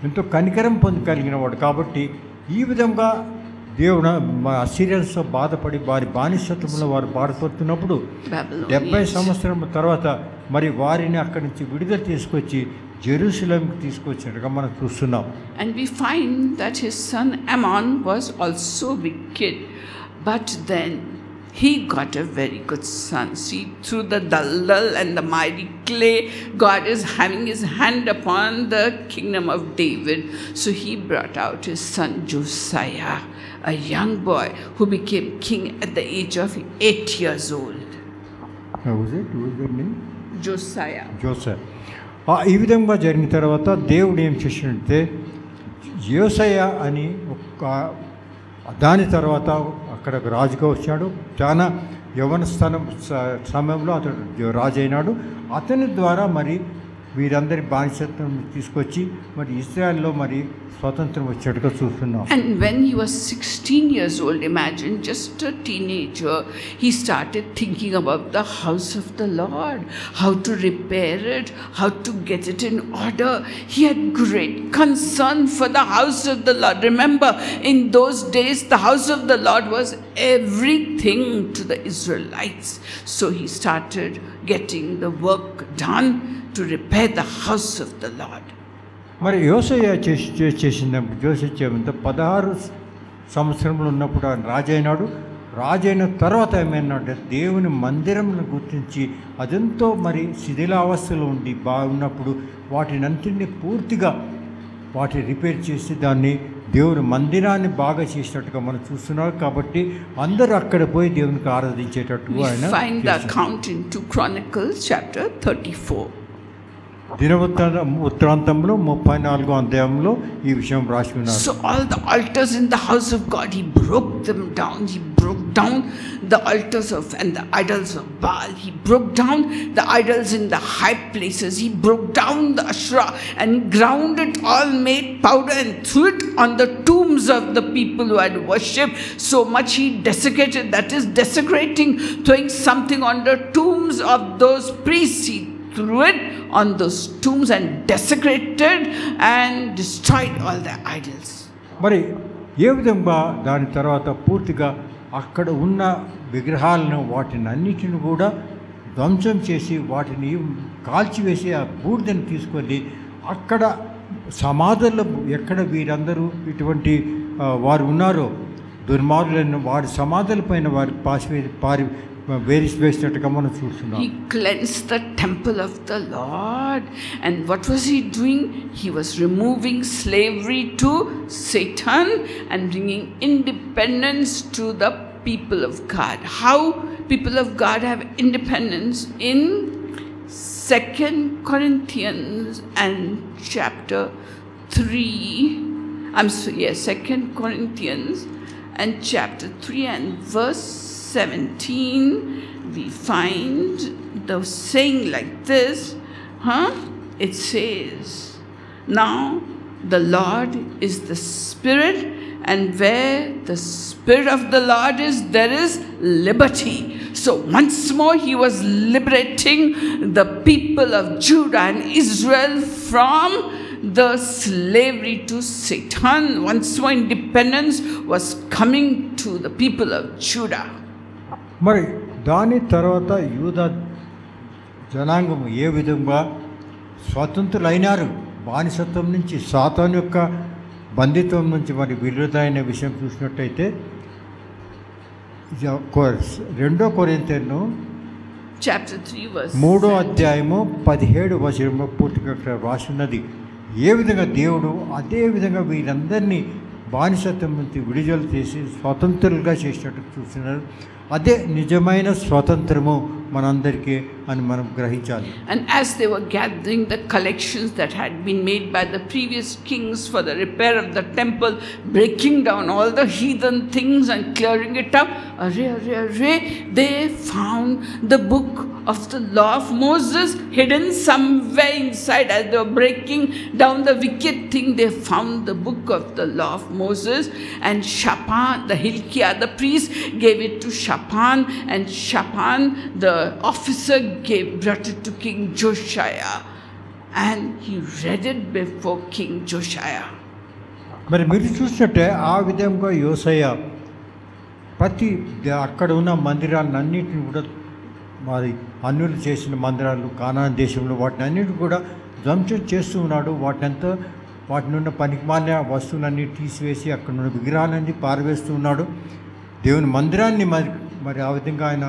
ఎంతో కనికరం కలిగిన వాడు. కాబట్టి ఈ విధంగా దేవుడు అసిరియన్స్తో బాధపడి వారి బానిసత్వంలో వారు బాధపడుతున్నప్పుడు 70 సంవత్సరం తర్వాత మరి వారిని అక్కడి నుంచి విడుదల తీసుకొచ్చి జెరూసలేంకి తీసుకొచ్చినట్టుగా మనం చూస్తున్నాం. And we find that his son Ammon was also wicked, but then he got a very good son. See, through the dull and the mighty clay, God is having his hand upon the kingdom of David. So he brought out his son Josiah, a young boy who became king at the age of 8 years old. Was it name? Josiah. Joseph. ఈ విధంగా జరిగిన తర్వాత దేవుడు ఏం చేసినట్టే యోసయ్య అని ఒక దాని తర్వాత అక్కడ రాజుగా వచ్చాడు. చాలా యవ్వన సమయంలో అతడు రాజు అయినాడు. అతని ద్వారా మరి వీరందరి బానిసత్వం తీసుకొచ్చి మరి ఇజ్రాయెల్లో మరి స్వతంత్రం వచ్చేట్టుగా చూస్తున్నాం. And when he was 16 years old, imagine, just a teenager, he started thinking about the house of the Lord, how to repair it, how to get it in order. He had great concern for the house of the Lord. Remember, in those days, the house of the Lord was everything to the Israelites. So he started getting the work done to repair the house of the Lord. మరి యోసయ్య చేసినప్పుడు Joseph 16 సంవత్సరంలో ఉన్నప్పుడు ఆయన రాజైనాడు. రాజైన తర్వాత ఏమైనాడంటే దేవుని మందిరంను గుర్తించి అదెంతో మరి శిథిలావస్థలో ఉండి బాగున్నప్పుడు వాటినంతటిని పూర్తిగా వాటిని రిపేర్ చేసి దాన్ని దేవుని మందిరాన్ని బాగా చేసినట్టుగా మనం చూస్తున్నాం. కాబట్టి అందరూ అక్కడ పోయి దేవునికి ఆరాధించేటట్టు ఆయన find the account in 2 Chronicles chapter 34. దినవృత్తాంతంలో 34వ అధ్యాయంలో ఈ విషయం రాసి ఉన్నారు. So all the altars in the house of God, he broke them down. He broke down the altars of and the idols of Baal. He broke down the idols in the high places. He broke down the Asherah and ground it all, made powder and threw it on the tombs of the people who had worshipped. So much he desecrated, that is desecrating, throwing something on the tombs of those priests. He threw it on those tombs and desecrated and destroyed all the idols. మరి ఏ విధంగా దాని తర్వాత పూర్తిగా అక్కడ ఉన్న విగ్రహాలను వాటిని అన్నిటిని కూడా ధ్వంసం చేసి వాటిని కాల్చివేసి ఆ బూడిదని తీసుకొని అక్కడ సమాధుల్లో ఎక్కడ వీరందరూ ఇటువంటి వారు ఉన్నారో దుర్మార్గులను వారి సమాధుల పైన వారి వేసివేసినట్టుగా మనం చూస్తున్నాం. He cleansed the temple of the Lord. And what was he doing? He was removing slavery to Satan and bringing independence to the people of God. How people of God have independence? In 2 Corinthians and chapter 3. 2 Corinthians and chapter 3 and verse 17, we find the saying like this, it says, now the Lord is the Spirit, and where the Spirit of the Lord is, there is liberty. So once more he was liberating the people of Judah and Israel from the slavery to Satan. Once more independence was coming to the people of Judah. మరి దాని తర్వాత యూదా జనాంగం ఏ విధంగా స్వతంత్రులైనారు బానిసత్వం నుంచి సాతాను యొక్క బంధిత్వం నుంచి మరి విడుదలైన విషయం చూసినట్టయితే 2 కొరింథీయులు chapter 3 verse 3వ అధ్యాయము 17వ వచనంలో పూర్తిగా రాసి ఉన్నది. ఏ విధంగా దేవుడు అదే విధంగా వీరందరినీ బానిసత్వం నుంచి విడుదల చేసి స్వతంత్రులుగా చేసినట్టు చూస్తున్నారు. అదే నిజమైన స్వతంత్రము మనందరికీ అని మనం గ్రహించాలి. And as they were gathering the collections that had been made by the previous kings for the repair of the temple, breaking down all the heathen things and clearing it up, they found the book of the law of Moses hidden somewhere inside. As they were breaking down the wicked thing, they found the book of the law of Moses, and Shaphan, the Hilkiah, the priest, gave it to Shaphan, and Shaphan, the officer, brought it to King Josiah, and he read it before King Josiah. మరి మీరు చూసినట్టే ఆ విధంగా యోసయ్య ప్రతి అక్కడ ఉన్న మందిరాలన్నింటిని కూడా మరి అన్యులు చేసిన మందిరాలు కానాన్ దేశంలో వాటిని అన్నిటిని కూడా ధ్వంసం చేస్తూ ఉన్నాడు. వాటిని ఉన్న పనికిమాలిన వస్తువులన్నీ తీసివేసి అక్కడ ఉన్న విగ్రహాలన్నీ పారవేస్తూ ఉన్నాడు. దేవుని మందిరాన్ని మరి ఆ విధంగా ఆయన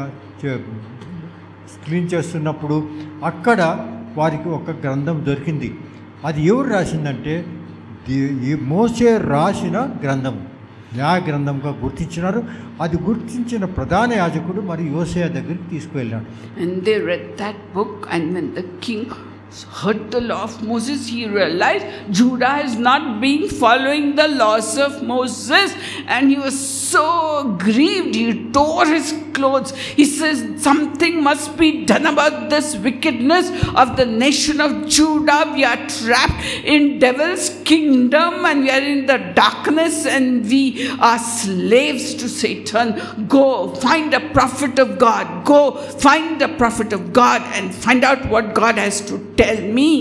క్లీన్ చేస్తున్నప్పుడు అక్కడ వారికి ఒక గ్రంథం దొరికింది. అది ఎవరు రాసిందంటే ఈ మోసే రాసిన గ్రంథం, న్యాయ గ్రంథంగా గుర్తించినారు. అది గుర్తించిన ప్రధాన యాజకుడు మరి యోసేయ దగ్గరికి తీసుకువెళ్ళాడు. And they read that book, and when the king heard the law of Moses, he realized Judah is not being following the laws of Moses, and he was so grieved. He tore his clothes. He says something must be done about this wickedness of the nation of Judah. We are trapped in devil's kingdom, and we are in the darkness, and we are slaves to Satan. Go find a prophet of God. Go find a prophet of God and find out what God has to tell me.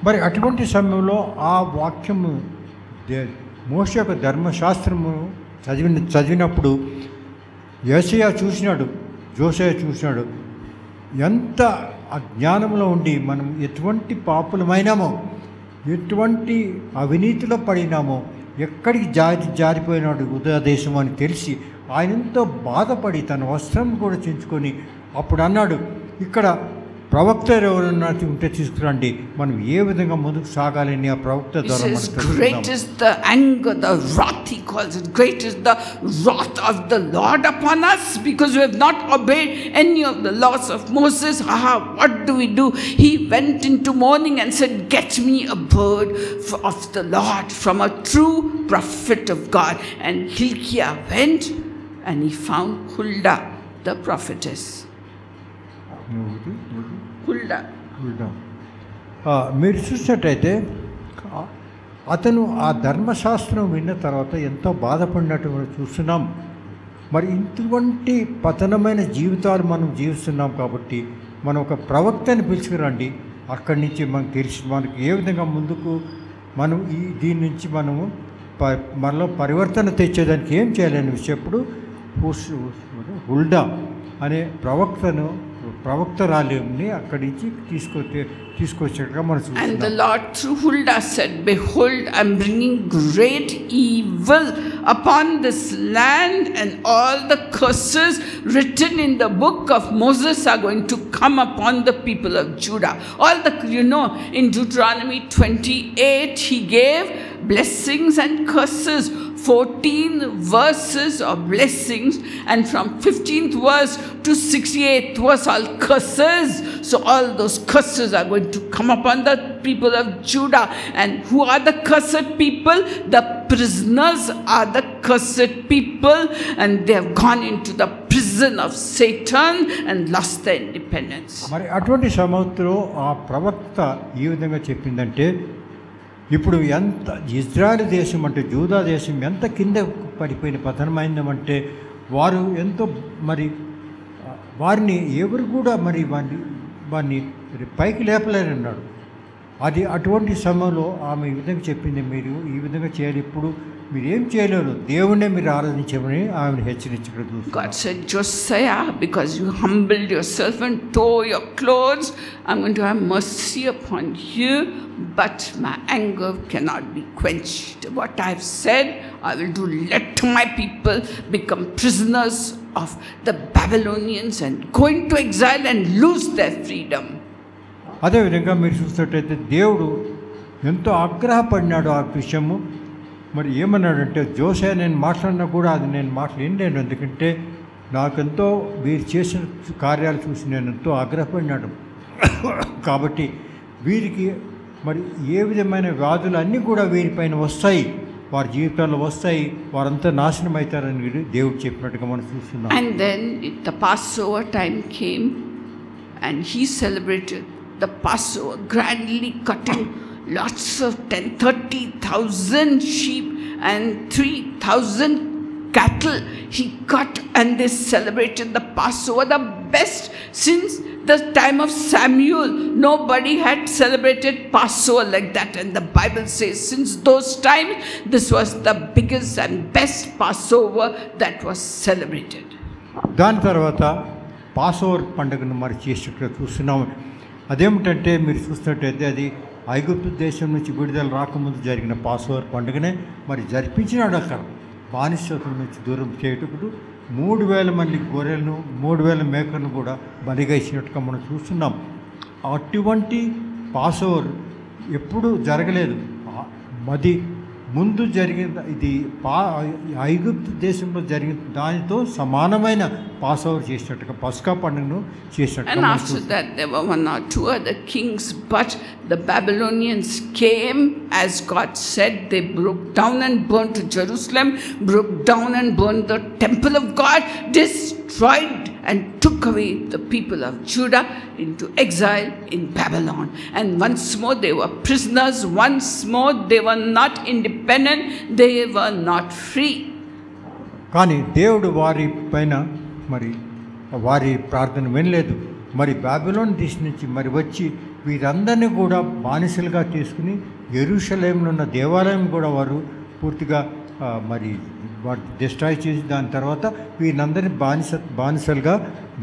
మరి అటువంటి సమయంలో ఆ వాక్యము మోషే యొక్క ధర్మశాస్త్రము చదివినప్పుడు యోసేయ చూసినాడు, జోసేయ చూసినాడు. ఎంత అజ్ఞానంలో ఉండి మనం ఎటువంటి పాపులమైనామో, ఎటువంటి అవినీతిలో పడినామో, ఎక్కడికి జారిపోయినాడు ఉదయదేశం అని తెలిసి ఆయన ఎంతో బాధపడి తన వస్త్రం కూడా చించుకొని అప్పుడు అన్నాడు, ఇక్కడ ప్రవక్త ఎవరన్నా ఉంటే తీసుకురండి, మనం ఏ విధంగా ముందుకు సాగాలని ఆ ప్రవక్త ద్వారా great is the anger, the wrath, he calls it. Great is the wrath of the Lord upon us because we have not obeyed any of the laws of Moses. What do we do? He went into mourning and said, get me a bird of the Lord from a true prophet of God. And Hilkiah went and he found Huldah the prophetess. మీరు చూసినట్టయితే అతను ఆ ధర్మశాస్త్రం విన్న తర్వాత ఎంతో బాధపడినట్టు మనం చూస్తున్నాం. మరి ఇటువంటి పతనమైన జీవితాలు మనం జీవిస్తున్నాం కాబట్టి మనం ఒక ప్రవక్తని పిలుచుకురండి, అక్కడి నుంచి మనకు తెలిసి మనకి ఏ విధంగా ముందుకు మనం దీని నుంచి మనము మనలో పరివర్తన తెచ్చేదానికి ఏం చేయాలని విషయప్పుడు హుల్డా అనే ప్రవక్తరాలిని అక్కడి నుంచి తీసుకొచ్చాక మనం చూస్తాం. And the Lord through Huldah said, behold, I am bringing great evil upon this land, and all the curses written in the book of Moses are going to come upon the people of Judah. All the, in Deuteronomy 28 he gave blessings and curses, 14 verses of blessings, and from 15th verse to 68th verse all curses. So all those curses are going to come upon the people of Judah. And who are the cursed people? The prisoners are the cursed people, and they have gone into the prison of Satan and lost their independence. మరి అటువంటి సమయంలో ఆ ప్రవక్త ఈ విధంగా చెప్పిందంటే, ఇప్పుడు ఎంత ఇజ్రాయెల్ దేశం అంటే జూదా దేశం ఎంత కింద పడిపోయిన పతనమైందంటే వారు ఎంతో మరి వారిని ఎవరు కూడా మరి వారిని పైకి లేపలేరన్నాడు. అది అటువంటి సమయంలో ఆమె ఈ విధంగా చెప్పింది, మీరు ఈ విధంగా చేయాలి, ఇప్పుడు మీరు ఏం చేయలేరు, దేవుణ్ణే మీరు ఆరాధించమని ఆమెను హెచ్చరించడం చూస్తాం. God said, Josiah, because you humbled yourself and tore your clothes, I'm going to have mercy upon you, but my anger cannot be quenched. What I've said, I will do. Let my people become prisoners of the Babylonians and go into exile and lose their freedom. అదేవిధంగా మీరు చూసినట్టయితే దేవుడు ఎంతో ఆగ్రహపడినాడు ఆ విషయము. మరి ఏమన్నాడంటే, జోసేయ నేను మాట్లాడినా కూడా అది నేను మాట్లాడలేను, ఎందుకంటే నాకెంతో వీరు చేసిన కార్యాలు చూసి నేను ఎంతో ఆగ్రహపడినాడు. కాబట్టి వీరికి మరి ఏ విధమైన వ్యాధులు అన్నీ కూడా వీరిపైన వస్తాయి, వారి జీవితాల్లో వస్తాయి, వారంతా నాశనం అవుతారని దేవుడు చెప్పినట్టుగా మనం చూస్తున్నాం. And then the Passover time came and he celebrated the Passover grandly, cutting lots of 30,000 sheep and 3,000 cattle he cut, and they celebrated the Passover the best since the time of Samuel. Nobody had celebrated Passover like that, and the Bible says since those times this was the biggest and best Passover that was celebrated. దాని తర్వాత Passover పండుగను మరి చేసినట్టు చూస్తున్నాము. అదేమిటంటే మీరు చూసినట్టయితే అది ఐగుప్తు దేశం నుంచి విడుదల రాకముందు జరిగిన పాసోవర్ పండుగనే మరి జరిపించినాడు అక్కడ. బానిసత్వం నుంచి దూరం చేయటప్పుడు 3,000 మంది గొర్రెలను 3,000 మేకలను కూడా బలిగా ఇచ్చినట్టుగా మనం చూస్తున్నాం. అటువంటి పాసోవర్ ఎప్పుడూ జరగలేదు. అది ముందు జరిగిన ఇది ఐగుప్తు దేశంలో జరిగిన దానితో సమానమైన పాసోవర్ చేసినట్టుగా పస్కా పండుగను చేసినట్టుగా. And after that there were 1 or 2 other kings, but the Babylonians came as God said. They broke down and burned to Jerusalem, broke down and burned the temple of God, destroyed and took away the people of Judah into exile in Babylon. And once more they were prisoners, once more they were not independent, they were not free. కానీ దేవుడు వారి పైన మరి వారి ప్రార్థన వినలేదు. మరి Babylon దేశం నుంచి మరి వచ్చి వీరందరినీ కూడా బానిసలుగా తీసుకుని యెరూషలేములో ఉన్న దేవాలయం కూడా వారు పూర్తిగా మరి వారు డిస్ట్రాయ్ చేసి దాని తర్వాత వీరందరినీ బానిసలుగా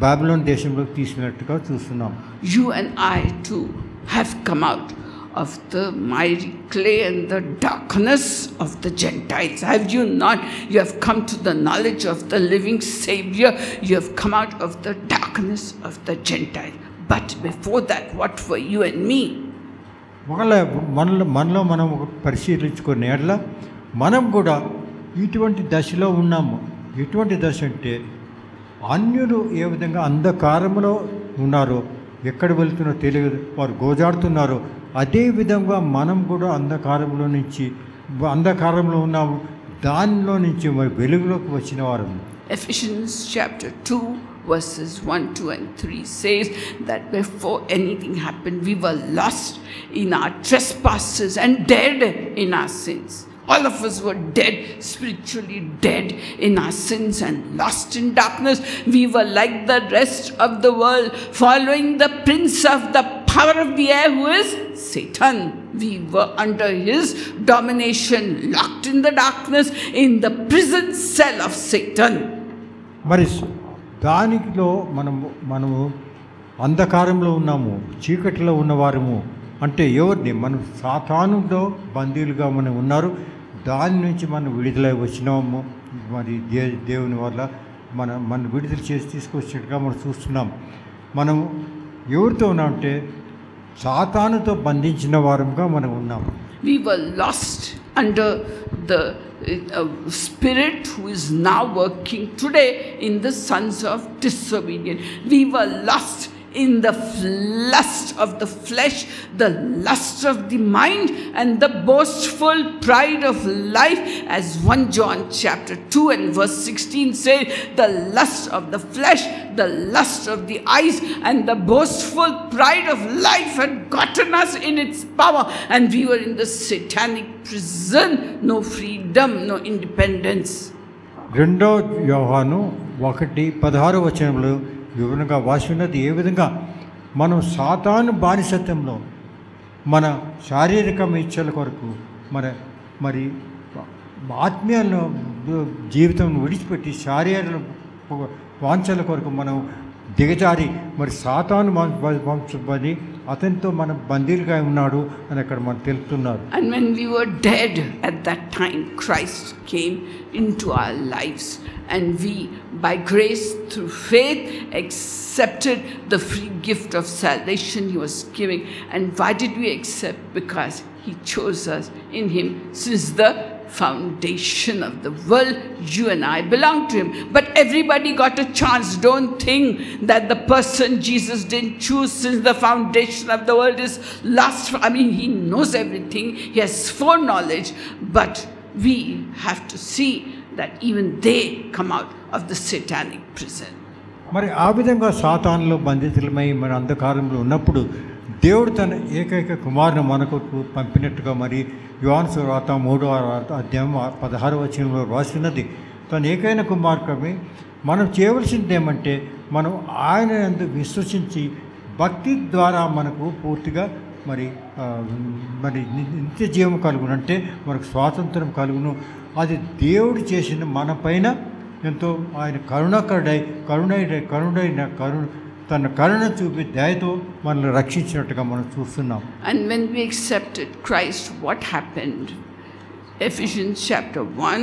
బాబిలోన్ దేశంలోకి తీసినట్టుగా చూస్తున్నాం. You and I too have come out of the miry clay and the darkness of the Gentiles. Have you not? You have come to the knowledge of the living Savior. You have come out of the darkness of the Gentiles. But before that, what were you and me? మనలో మనం పరిశీలించుకునే ఎడల మనం కూడా ఇటువంటి దశలో ఉన్నాము. ఎటువంటి దశ అంటే అన్యులు ఏ విధంగా అంధకారంలో ఉన్నారో, ఎక్కడ వెళ్తున్నో తెలియదు, వారు గోజాడుతున్నారో, అదే విధంగా మనం కూడా అంధకారంలో ఉన్నాము. దానిలో నుంచి మరి వెలుగులోకి వచ్చిన వారు. Ephesians chapter 2 verses 1, 2 and 3 says that before anything happened, we were lost in our trespasses and dead in our sins. All of us were dead, spiritually dead in our sins and lost in darkness. We were like the rest of the world, following the prince of the power of the air, who is Satan. We were under his domination, locked in the darkness, in the prison cell of Satan. మరి దానిలో మనము అంధకారంలో ఉన్నాము, చీకటిలో ఉన్నవారము. అంటే ఎవరిని? మనం సాతానులో బందీలుగా మనం ఉన్నారు. దాని నుంచి మనం విడుదలై వచ్చినాము. మరి దేవుని వల్ల మన విడుదల చేసి తీసుకొచ్చినట్టుగా మనం చూస్తున్నాం. మనం ఎవరితో ఉన్నామంటే సాతానుతో బంధించిన వారంగా మనం ఉన్నాము. We were lost under the spirit who is now working today in the sons of disobedience. We were lost in the lust of the flesh, the lust of the mind, and the boastful pride of life, as 1 John chapter 2 and verse 16 says, the lust of the flesh, the lust of the eyes, and the boastful pride of life had gotten us in its power, and we were in the satanic prison, no freedom, no independence. 2 యోహాను 1:16 వచనంలో వివరంగా వాసినది ఏ విధంగా మనం సాతాను బానిసత్వంలో మన శారీరక ఇచ్చల కొరకు మరి ఆత్మీయ జీవితం విడిచిపెట్టి శారీరక వాంఛల కొరకు మనం దిగజారి మరి సాతాను వంశబలి అతనితో మనం బందీలుగా ఉన్నాడు అని అక్కడ మనం తెలుపుతున్నారు. And when we were dead at that time, Christ came into our lives, and we by grace through faith accepted the free gift of salvation he was giving. And why did we accept? Because he chose us in him since the foundation of the world. You and I belong to him, but everybody got a chance. Don't think that the person Jesus didn't choose since the foundation of the world is lost. I mean, he knows everything, he has foreknowledge, but we have to see that even they come out of the satanic prison. మరి ఆ విధంగా సాతానులో బంధితులమై మన అంధకారంలో ఉన్నప్పుడు దేవుడు తన ఏకైక కుమారుని మనకు పంపినట్టుగా మరి యోహాను సువార్త 3:16 వచనంలో రాసినది. తన ఏకైన కుమార్తె మనం చేయవలసింది ఏమంటే మనం ఆయన యందు విశ్వసించి భక్తి ద్వారా మనకు పూర్తిగా మరి నిత్య జీవం కలుగును, అంటే మనకు స్వాతంత్రం కలుగును. అది దేవుడు చేసిన మన పైన ఎంతో ఆయన తన కరుణ చూపి దయతో మనల్ని రక్షించినట్టుగా మనం చూస్తున్నాం. And when we accepted Christ, what happened? Ephesians chapter 1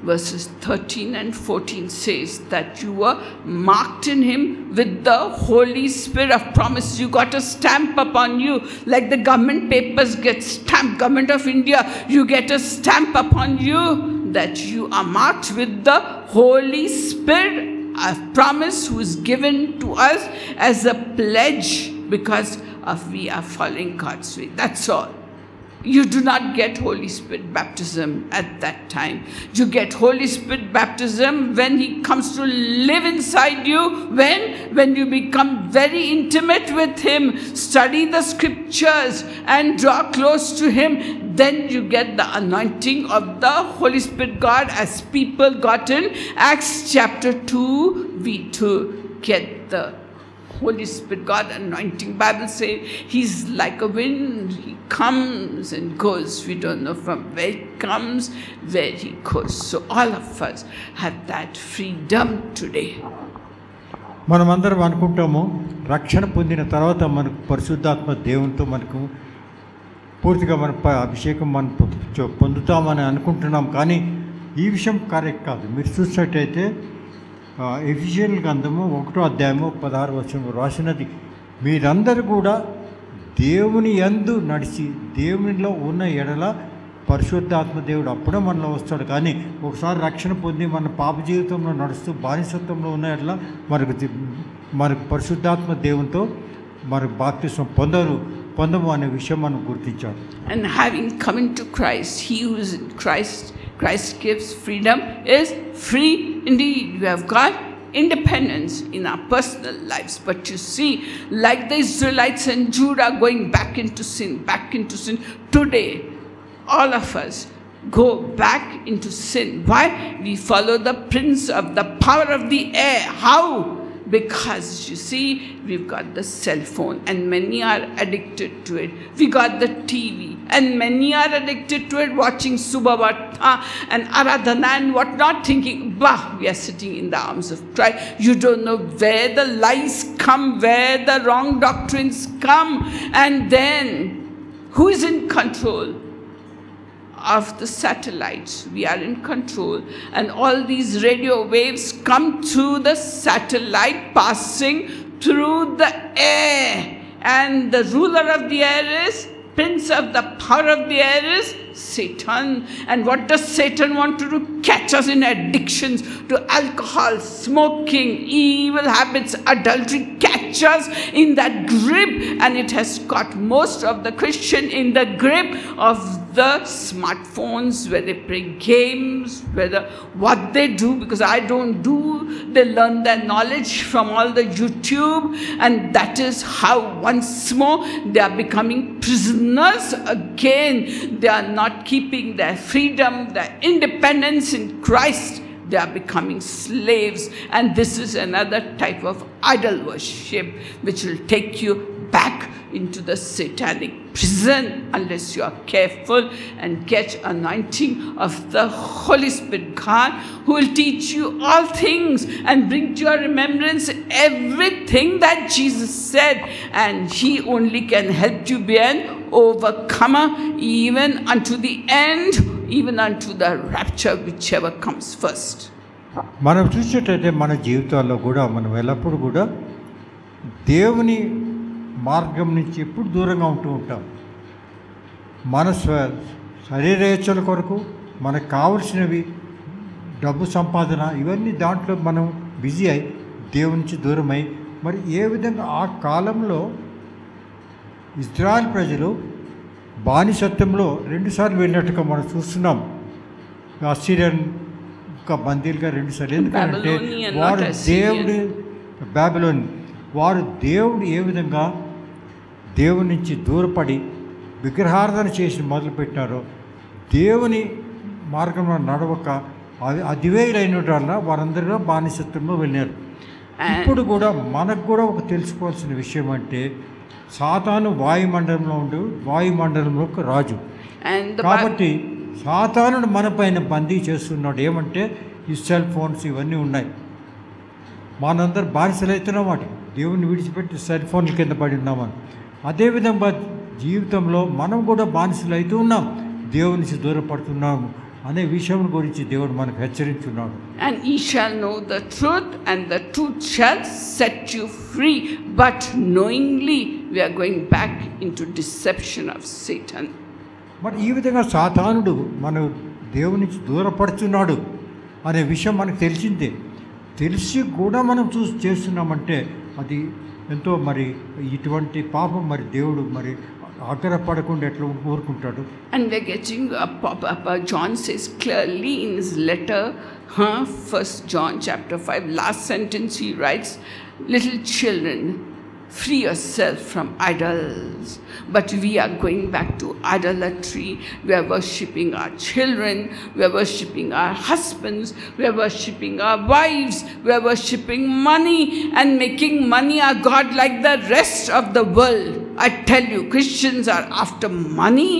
verses 13 and 14 says that you were marked in him with the Holy Spirit of promise. You got a stamp upon you, like the government papers get stamped. Government of India, you get a stamp upon you that you are marked with the Holy Spirit of promise, who is given to us as a pledge because of we are following God's way. That's all. You do not get Holy Spirit baptism at that time. You get Holy Spirit baptism when he comes to live inside you, when you become very intimate with him, study the scriptures and draw close to him. Then you get the anointing of the Holy Spirit God, as people got in Acts chapter 2, we too get the Holy Spirit God anointing. Bible says he's like a wind. He comes and goes. We don't know from where he comes, where he goes. So all of us have that freedom today. మనమందరం అనుకుంటాము రక్షణ పొందిన తర్వాత మనకు పరిశుద్ధాత్మ దేవునితో మనకు పూర్తిగా మన అభిషేకం మనం పొందుతామని అనుకుంటున్నాం. కానీ ఈ విషయం కరెక్ట్ కాదు. మీరు చూసినట్టయితే ఎఫెసీయుల గ్రంథము 1వ అధ్యాయము 16వ వచనం రాసినది, మీరందరూ కూడా దేవుని యందు నడిచి దేవునిలో ఉన్న ఎడల పరిశుద్ధాత్మ దేవుడు అప్పుడే మనలో వస్తాడు. కానీ ఒకసారి రక్షణ పొంది మన పాప జీవితంలో నడుస్తూ బానిసత్వంలో ఉన్న ఎడల మనకు పరిశుద్ధాత్మ దేవునితో మనకు బాప్తిసం పొందము అనే విషయం మనం గుర్తించాడు. And having come into Christ, he who is in Christ gives freedom, is free indeed. We have got independence in our personal lives. But you see, like the Israelites and Judah going back into sin, today all of us go back into sin. Why? We follow the prince of the power of the air. How? Because you see, we've got the cell phone and many are addicted to it. We got the TV and many are addicted to it, watching Subhavarta and Aradhana and whatnot, thinking, bah, we are sitting in the arms of Christ. You don't know where the lies come, where the wrong doctrines come, and then who is in control of the satellites? We are in control, and all these radio waves come through the satellite, passing through the air, and the ruler of the air is, prince of the power of the air is Satan. And what does Satan want to do? Catch us in addictions to alcohol, smoking, evil habits, adultery, catch us in that grip. And it has got most of the Christian in the grip of the smartphones, where they play games, whether what they do, because I don't do, they learn their knowledge from all the YouTube, and that is how once more they are becoming prisoners again. They are not keeping their freedom, their independence in Christ. They are becoming slaves, and this is another type of idol worship which will take you back into the satanic prison unless you are careful and get anointing of the Holy Spirit God, who will teach you all things and bring to your remembrance everything that Jesus said, and he only can help you be an overcomer even unto the end, even unto the rapture, whichever comes first. మనం చూసేటైతే మన జీవితాల్లో కూడా మనం ఎల్లప్పుడూ కూడా దేవుని మార్గం నుంచి ఎప్పుడు దూరంగా ఉంటూ ఉంటాం. మన శరీరేచ్ఛల కొరకు మనకు కావలసినవి, డబ్బు సంపాదన, ఇవన్నీ దాంట్లో మనం బిజీ అయి దేవుని నుంచి దూరమై, మరి ఏ విధంగా ఆ కాలంలో ఇజ్రాయెల్ ప్రజలు బానిసత్వంలో 2 సార్లు వెళ్ళినట్టుగా మనం చూస్తున్నాం. అసిరియన్ బందీలుగా 2 సార్లు. ఎందుకంటే వారు దేవుడు ఏ విధంగా దేవుని నుంచి దూరపడి విగ్రహారాధన చేసి మొదలుపెట్టినారో, దేవుని మార్గంలో నడవక అధివేయులైన వల్ల వారందరూ బానిసత్వంలో వెళ్ళారు. ఇప్పుడు కూడా మనకు కూడా ఒక తెలుసుకోవాల్సిన విషయం అంటే, సాతాను వాయుమండలంలోకి రాజు. కాబట్టి సాతానుడు మన పైన బందీ చేస్తున్నాడు. ఏమంటే ఈ సెల్ ఫోన్స్ ఇవన్నీ ఉన్నాయి. మనందరూ బానిసలు అవుతున్నాం వాటికి, దేవుని విడిచిపెట్టి సెల్ ఫోన్ల కింద పడి ఉన్నామని. అదేవిధంగా జీవితంలో మనం కూడా బానిసలు అవుతూ ఉన్నాం, దేవుని నుంచి దూరపడుతున్నాము. అనే విషయం గురించి దేవుడు మనకు హెచ్చరించున్నాడు. And ye shall know the truth, and the truth shall set you free. But knowingly we are going back into deception of Satan. మరి ఈ విధంగా సాతానుడు మన దేవుని నుంచి దూరపడుచున్నాడు అనే విషయం మనకు తెలిసిందే. తెలిసి కూడా మనం చేస్తున్నామంటే అది ఎంతో మరి ఇటువంటి పాపం మరి దేవుడు మరి ఆగ్రహపడకుండా ఎట్లా ఊరుకుంటాడు. And we're getting John says clearly in his letter, 1 John chapter 5, last sentence he writes, little children, free yourself from idols. But we are going back to idolatry. We are worshipping our children, we are worshipping our husbands, we are worshipping our wives, we are worshipping money and making money our God like the rest of the world. I tell you, Christians are after money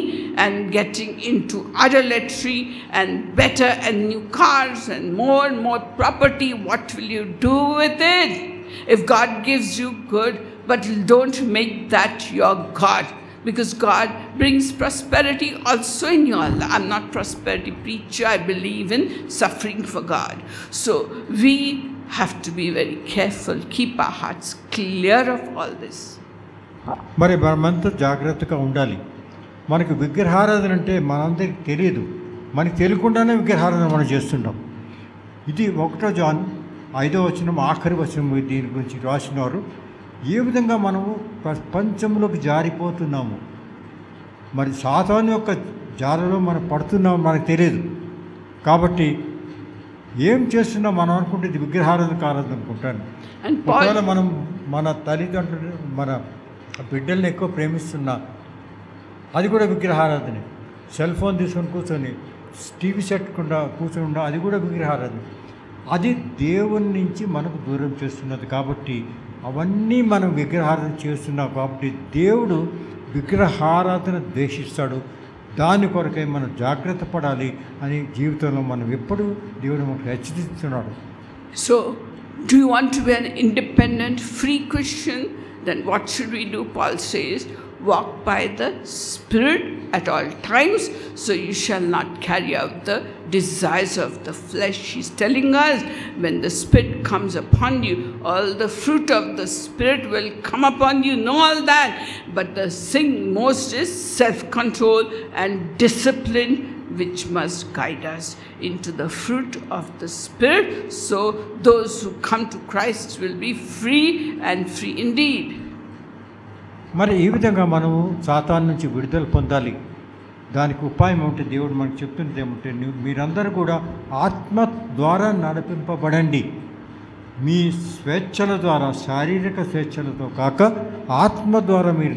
and getting into idolatry and better and new cars and more property. What will you do with it? If God gives you good, but don't make that your God, because God brings prosperity also in your life. I'm not prosperity preacher. I believe in suffering for God. So we have to be very careful, keep our hearts clear of all this. మరి మనమంతా జాగ్రత్తగా ఉండాలి. మనకు విగ్రహారాధన అంటే మనందరికి తెలియదు, మనకు తెలియకుండానే విగ్రహారాధన మనం చేస్తుంటాం. ఇది 1 జాన్ 5వ వచనం ఆఖరి వచనం దీని గురించి రాసినారు. ఏ విధంగా మనము ప్రపంచంలోకి జారిపోతున్నాము, మరి సాతాను యొక్క జాలలో మనం పడుతున్నాము మనకు తెలియదు. కాబట్టి ఏం చేస్తున్నాం మనం అనుకుంటే ఇది విగ్రహారాధన కారాధన అనుకుంటాను. ఒకవేళ మనం మన తల్లిదండ్రులు మన బిడ్డల్ని ఎక్కువ ప్రేమిస్తున్నా అది కూడా విగ్రహారాధనే. సెల్ ఫోన్ తీసుకొని కూర్చొని టీవీ సెట్ కూర్చొని ఉన్నా అది కూడా విగ్రహారాధన. అది దేవుని నుంచి మనకు దూరం చేస్తున్నది. కాబట్టి అవన్నీ మనం విగ్రహారాధన చేస్తున్నాం. కాబట్టి దేవుడు విగ్రహారాధన ద్వేషిస్తాడు. దాని కొరకై మనం జాగ్రత్త పడాలి అని జీవితంలో మనం ఎప్పుడు దేవుడు మనకు హెచ్చరిస్తున్నాడు. So, do you want to be an independent, free Christian? Then what should we do? Paul says, walk by the Spirit at all times, so you shall not carry out the desires of the flesh. He's telling us, when the Spirit comes upon you, all the fruit of the Spirit will come upon you, know all that. But the thing most is self-control and discipline, which must guide us into the fruit of the Spirit. So those who come to Christ will be free and free indeed. మరి ఈ విధంగా మనము సాతాను నుంచి విడుదల పొందాలి. దానికి ఉపాయం ఏమిటి? దేవుడు మనకు చెప్తున్నది ఏమిటంటే, మీరందరూ కూడా ఆత్మ ద్వారా నడిపింపబడండి. మీ స్వేచ్ఛల ద్వారా, శారీరక స్వేచ్ఛలతో కాక ఆత్మ ద్వారా మీరు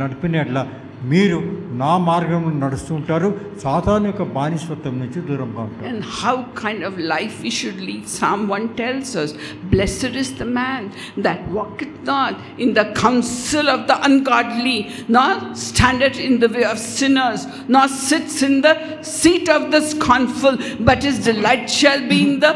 నడిపినట్లా మీరు నా మార్గంలో నడుస్తూ ఉంటారు, సాతాను యొక్క బానిసత్వం నుంచి దూరంగా ఉంటారు. And how kind of life we should lead? Psalm 1 tells us, blessed is the man that walketh not in the counsel of the ungodly, nor standeth in the way of sinners, nor sits in the seat of the scornful, but his delight shall be in the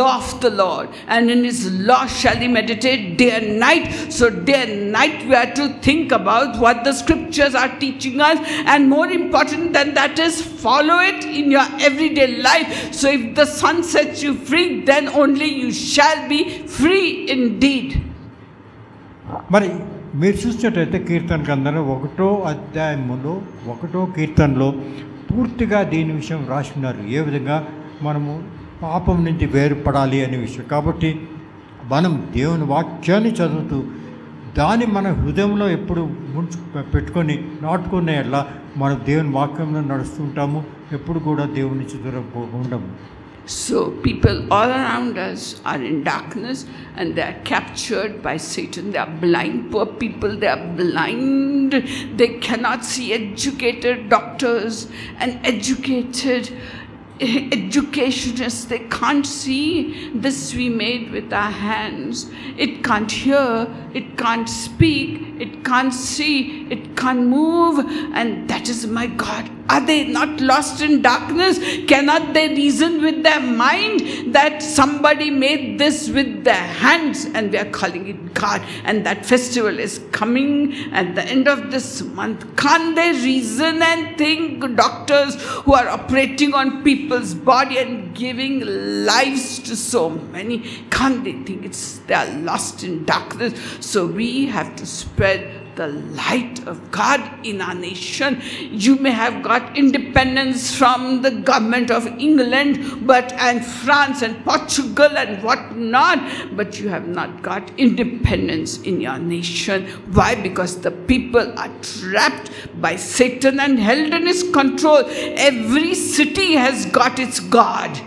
law of the Lord, and in his law shall he meditate day and night. So day and night we are to think about what the scriptures are teaching us, and more important than that is follow it in your everyday life. So if the Son sets you free, then only you shall be free indeed. మరి మీరు చూసినట్టయితే కీర్తన గ్రంథంలో 1వ అధ్యాయంలో 1వ కీర్తనలో పూర్తిగా దీని విషయం రాసుకున్నారు, ఏ విధంగా మనము పాపం నుంచి వేరుపడాలి అనే విషయం. కాబట్టి మనం దేవుని వాక్యాన్ని చదువుతూ దాన్ని మన హృదయంలో ఎప్పుడు పెట్టుకొని నాటుకునే అట్లా మనం దేవుని వాక్యంలో నడుస్తుంటాము, ఎప్పుడు కూడా దేవుని నుంచి దూరం ఉండము. So people all around us are in darkness and they are captured by Satan. They are blind, poor people, they are blind. They cannot see educated doctors and educated educationists, they can't see this we made with our hands. It can't hear, it can't speak, it can't see, it can't move, and that is my God. Are they not lost in darkness? Cannot they reason with their mind that somebody made this with their hands and we are calling it God, and that festival is coming at the end of this month? Can't they reason and think, doctors who are operating on people's body and giving lives to so many, can't they think they are lost in darkness? So we have to spread the light of God in our nation. You may have got independence from the government of England and France and Portugal and what not, but you have not got independence in your nation. Why? Because the people are trapped by Satan and held in his control. Every city has got its God.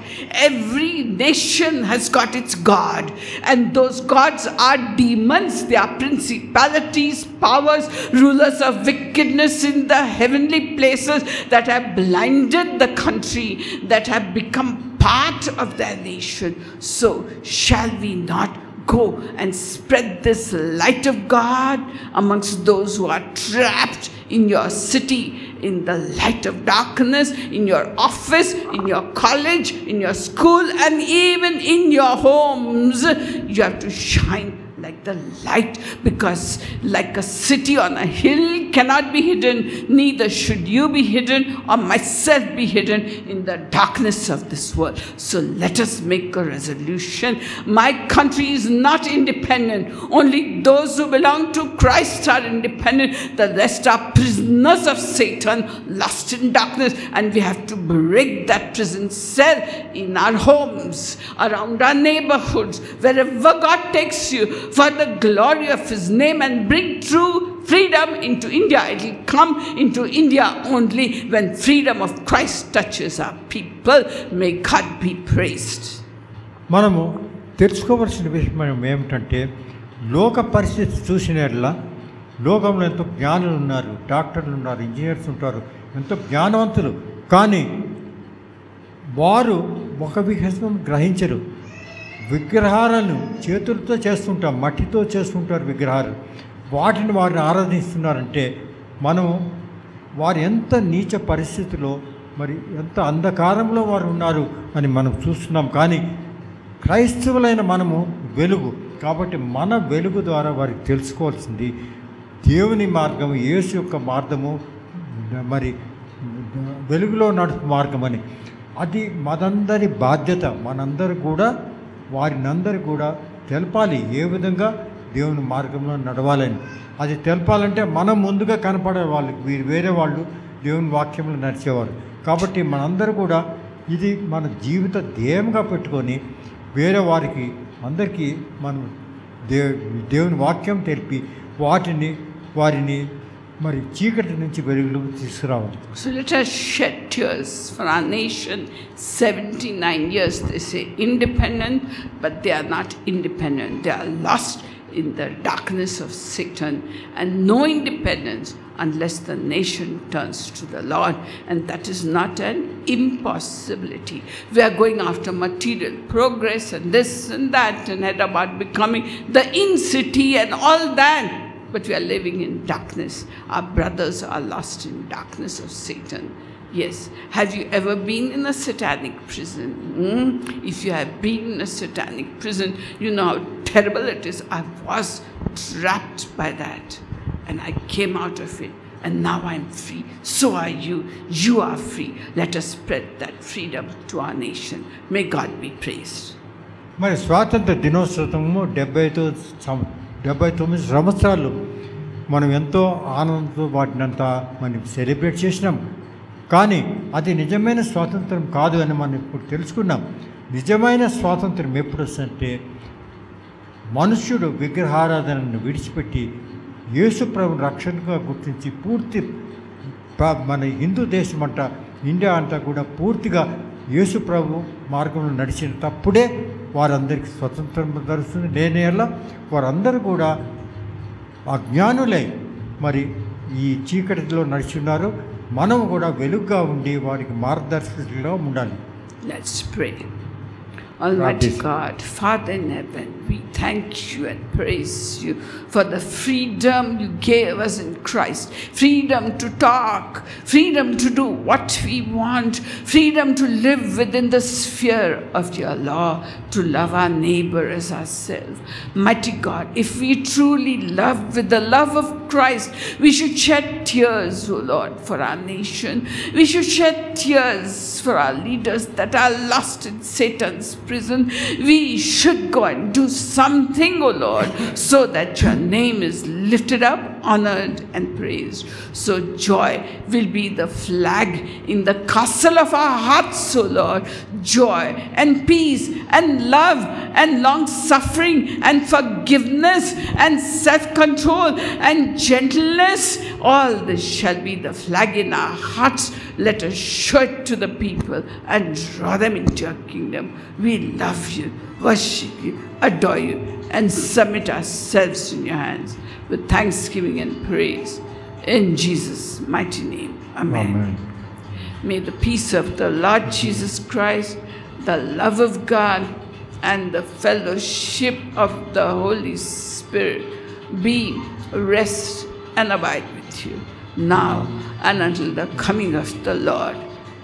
Every nation has got its God, and those gods are demons. They are principalities, powers, rulers of wickedness in the heavenly places that have blinded the country, that have become part of their nation. So shall we not go and spread this light of God amongst those who are trapped in your city, in the light of darkness, in your office, in your college, in your school, and even in your homes? You have to shine like the light, because like a city on a hill cannot be hidden, neither should you be hidden or myself be hidden in the darkness of this world. So let us make a resolution. My country is not independent. Only those who belong to Christ are independent. The rest are prisoners of Satan, lost in darkness, and we have to break that prison cell in our homes, around our neighborhoods, wherever God takes you, for the glory of his name, and bring true freedom into India. It will come into India only when freedom of Christ touches our people. May God be praised. మనము తెలుసుకోవాల్సిన విషయం ఏమిటంటే, లోక పరిస్థితి చూసినట్లా లోకంలో ఎంతో జ్ఞానులు ఉన్నారు, డాక్టర్లు ఉన్నారు, ఇంజనీర్స్ ఉంటారు, ఎంతో జ్ఞానవంతులు. కానీ వారు ఒక విషయం గ్రహించరు. విగ్రహాలను చేతులతో చేస్తుంటాం, మట్టితో చేస్తుంటారు విగ్రహాలు. వాటిని వారిని ఆరాధిస్తున్నారంటే మనము వారు ఎంత నీచ పరిస్థితిలో, మరి ఎంత అంధకారంలో వారు ఉన్నారు అని మనం చూస్తున్నాం. కానీ క్రైస్తవులైన మనము వెలుగు కాబట్టి మన వెలుగు ద్వారా వారికి తెలుసుకోవాల్సింది దేవుని మార్గం, యేసు యొక్క మార్గము, మరి వెలుగులో నడుపు మార్గం అని. అది మనందరి బాధ్యత. మనందరూ కూడా వారినందరూ కూడా తెలపాలి ఏ విధంగా దేవుని మార్గంలో నడవాలని. అది తెలపాలంటే మనం ముందుగా కనపడే వాళ్ళు, వేరే వాళ్ళు దేవుని వాక్యంలో నడిచేవారు. కాబట్టి మనందరూ కూడా ఇది మన జీవిత ధ్యేయంగా పెట్టుకొని వేరే వారికి అందరికీ మనం దేవుని వాక్యం తెలిపి వారిని మరి చీకటి నుంచి వెలుగులోకి తీసుకురావాలి. So let us shed tears for our nation. 79 years they say independent, but they are not independent. They are lost in the darkness of Satan, and no independence unless the nation turns to the Lord, and that is not an impossibility. We are going after material progress and this and that, and Hyderabad becoming the in-city and all that. But we are living in darkness. Our brothers are lost in darkness of Satan. Yes. Have you ever been in a satanic prison? If you have been in a satanic prison, you know how terrible it is. I was trapped by that, and I came out of it, and now I'm free. So are you. You are free. Let us spread that freedom to our nation. May God be praised. మరి స్వాతంత్ర దినోత్సవము 79 సంవత్సరాలు మనం ఎంతో ఆనందంతో వాటినంతా మనం celebrate చేసినాం. కానీ అది నిజమైన స్వాతంత్రం కాదు అని మనం ఇప్పుడు తెలుసుకున్నాం. నిజమైన స్వాతంత్రం ఎప్పుడు వస్తుందంటే మనుష్యుడు విగ్రహారాధనను విడిచిపెట్టి యేసు ప్రభువును రక్షణగా గుర్తించి పూర్తి మన హిందూ దేశం అంట, ఇండియా అంతా కూడా పూర్తిగా యేసు ప్రభు మార్గంలో నడిచినప్పుడే వారందరికీ స్వతంత్రం దొరుకుతుంది. లేని వల్ల వారందరూ కూడా అజ్ఞానులై మరి ఈ చీకటిలో నడిచిన్నారు. మనం కూడా వెలుగుగా ఉండి వారికి మార్గదర్శకులుగా ఉండాలి. Let's pray. Almighty Practice. God, Father in heaven, we thank you and praise you for the freedom you gave us in Christ. Freedom to talk, freedom to do what we want, freedom to live within the sphere of your law, to love our neighbor as ourselves. Mighty God, if we truly love with the love of Christ, we should shed tears, O Lord, for our nation. We should shed tears for our leaders that are lost in Satan's prison. We should go and do something, O Lord, so that your name is lifted up, honored, and praised. So joy will be the flag in the castle of our hearts, O Lord. Joy and peace and love and long-suffering and forgiveness and self-control and gentleness, all this shall be the flag in our hearts. Let us show it to the people and draw them into your kingdom. We love you, worship you, adore you, and submit ourselves in your hands with thanksgiving and praise. In Jesus' mighty name, amen. Amen. May the peace of the Lord Jesus Christ, the love of God, and the fellowship of the Holy Spirit be, rest, and abide with you now and until the coming of the Lord.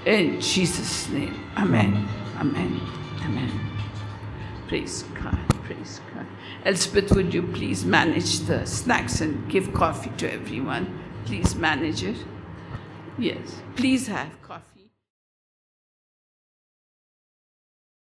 In Jesus' name, amen. Amen. Amen. Praise God. Praise God. Elspeth, would you please manage the snacks and give coffee to everyone? Please manage it. Yes. Please have coffee.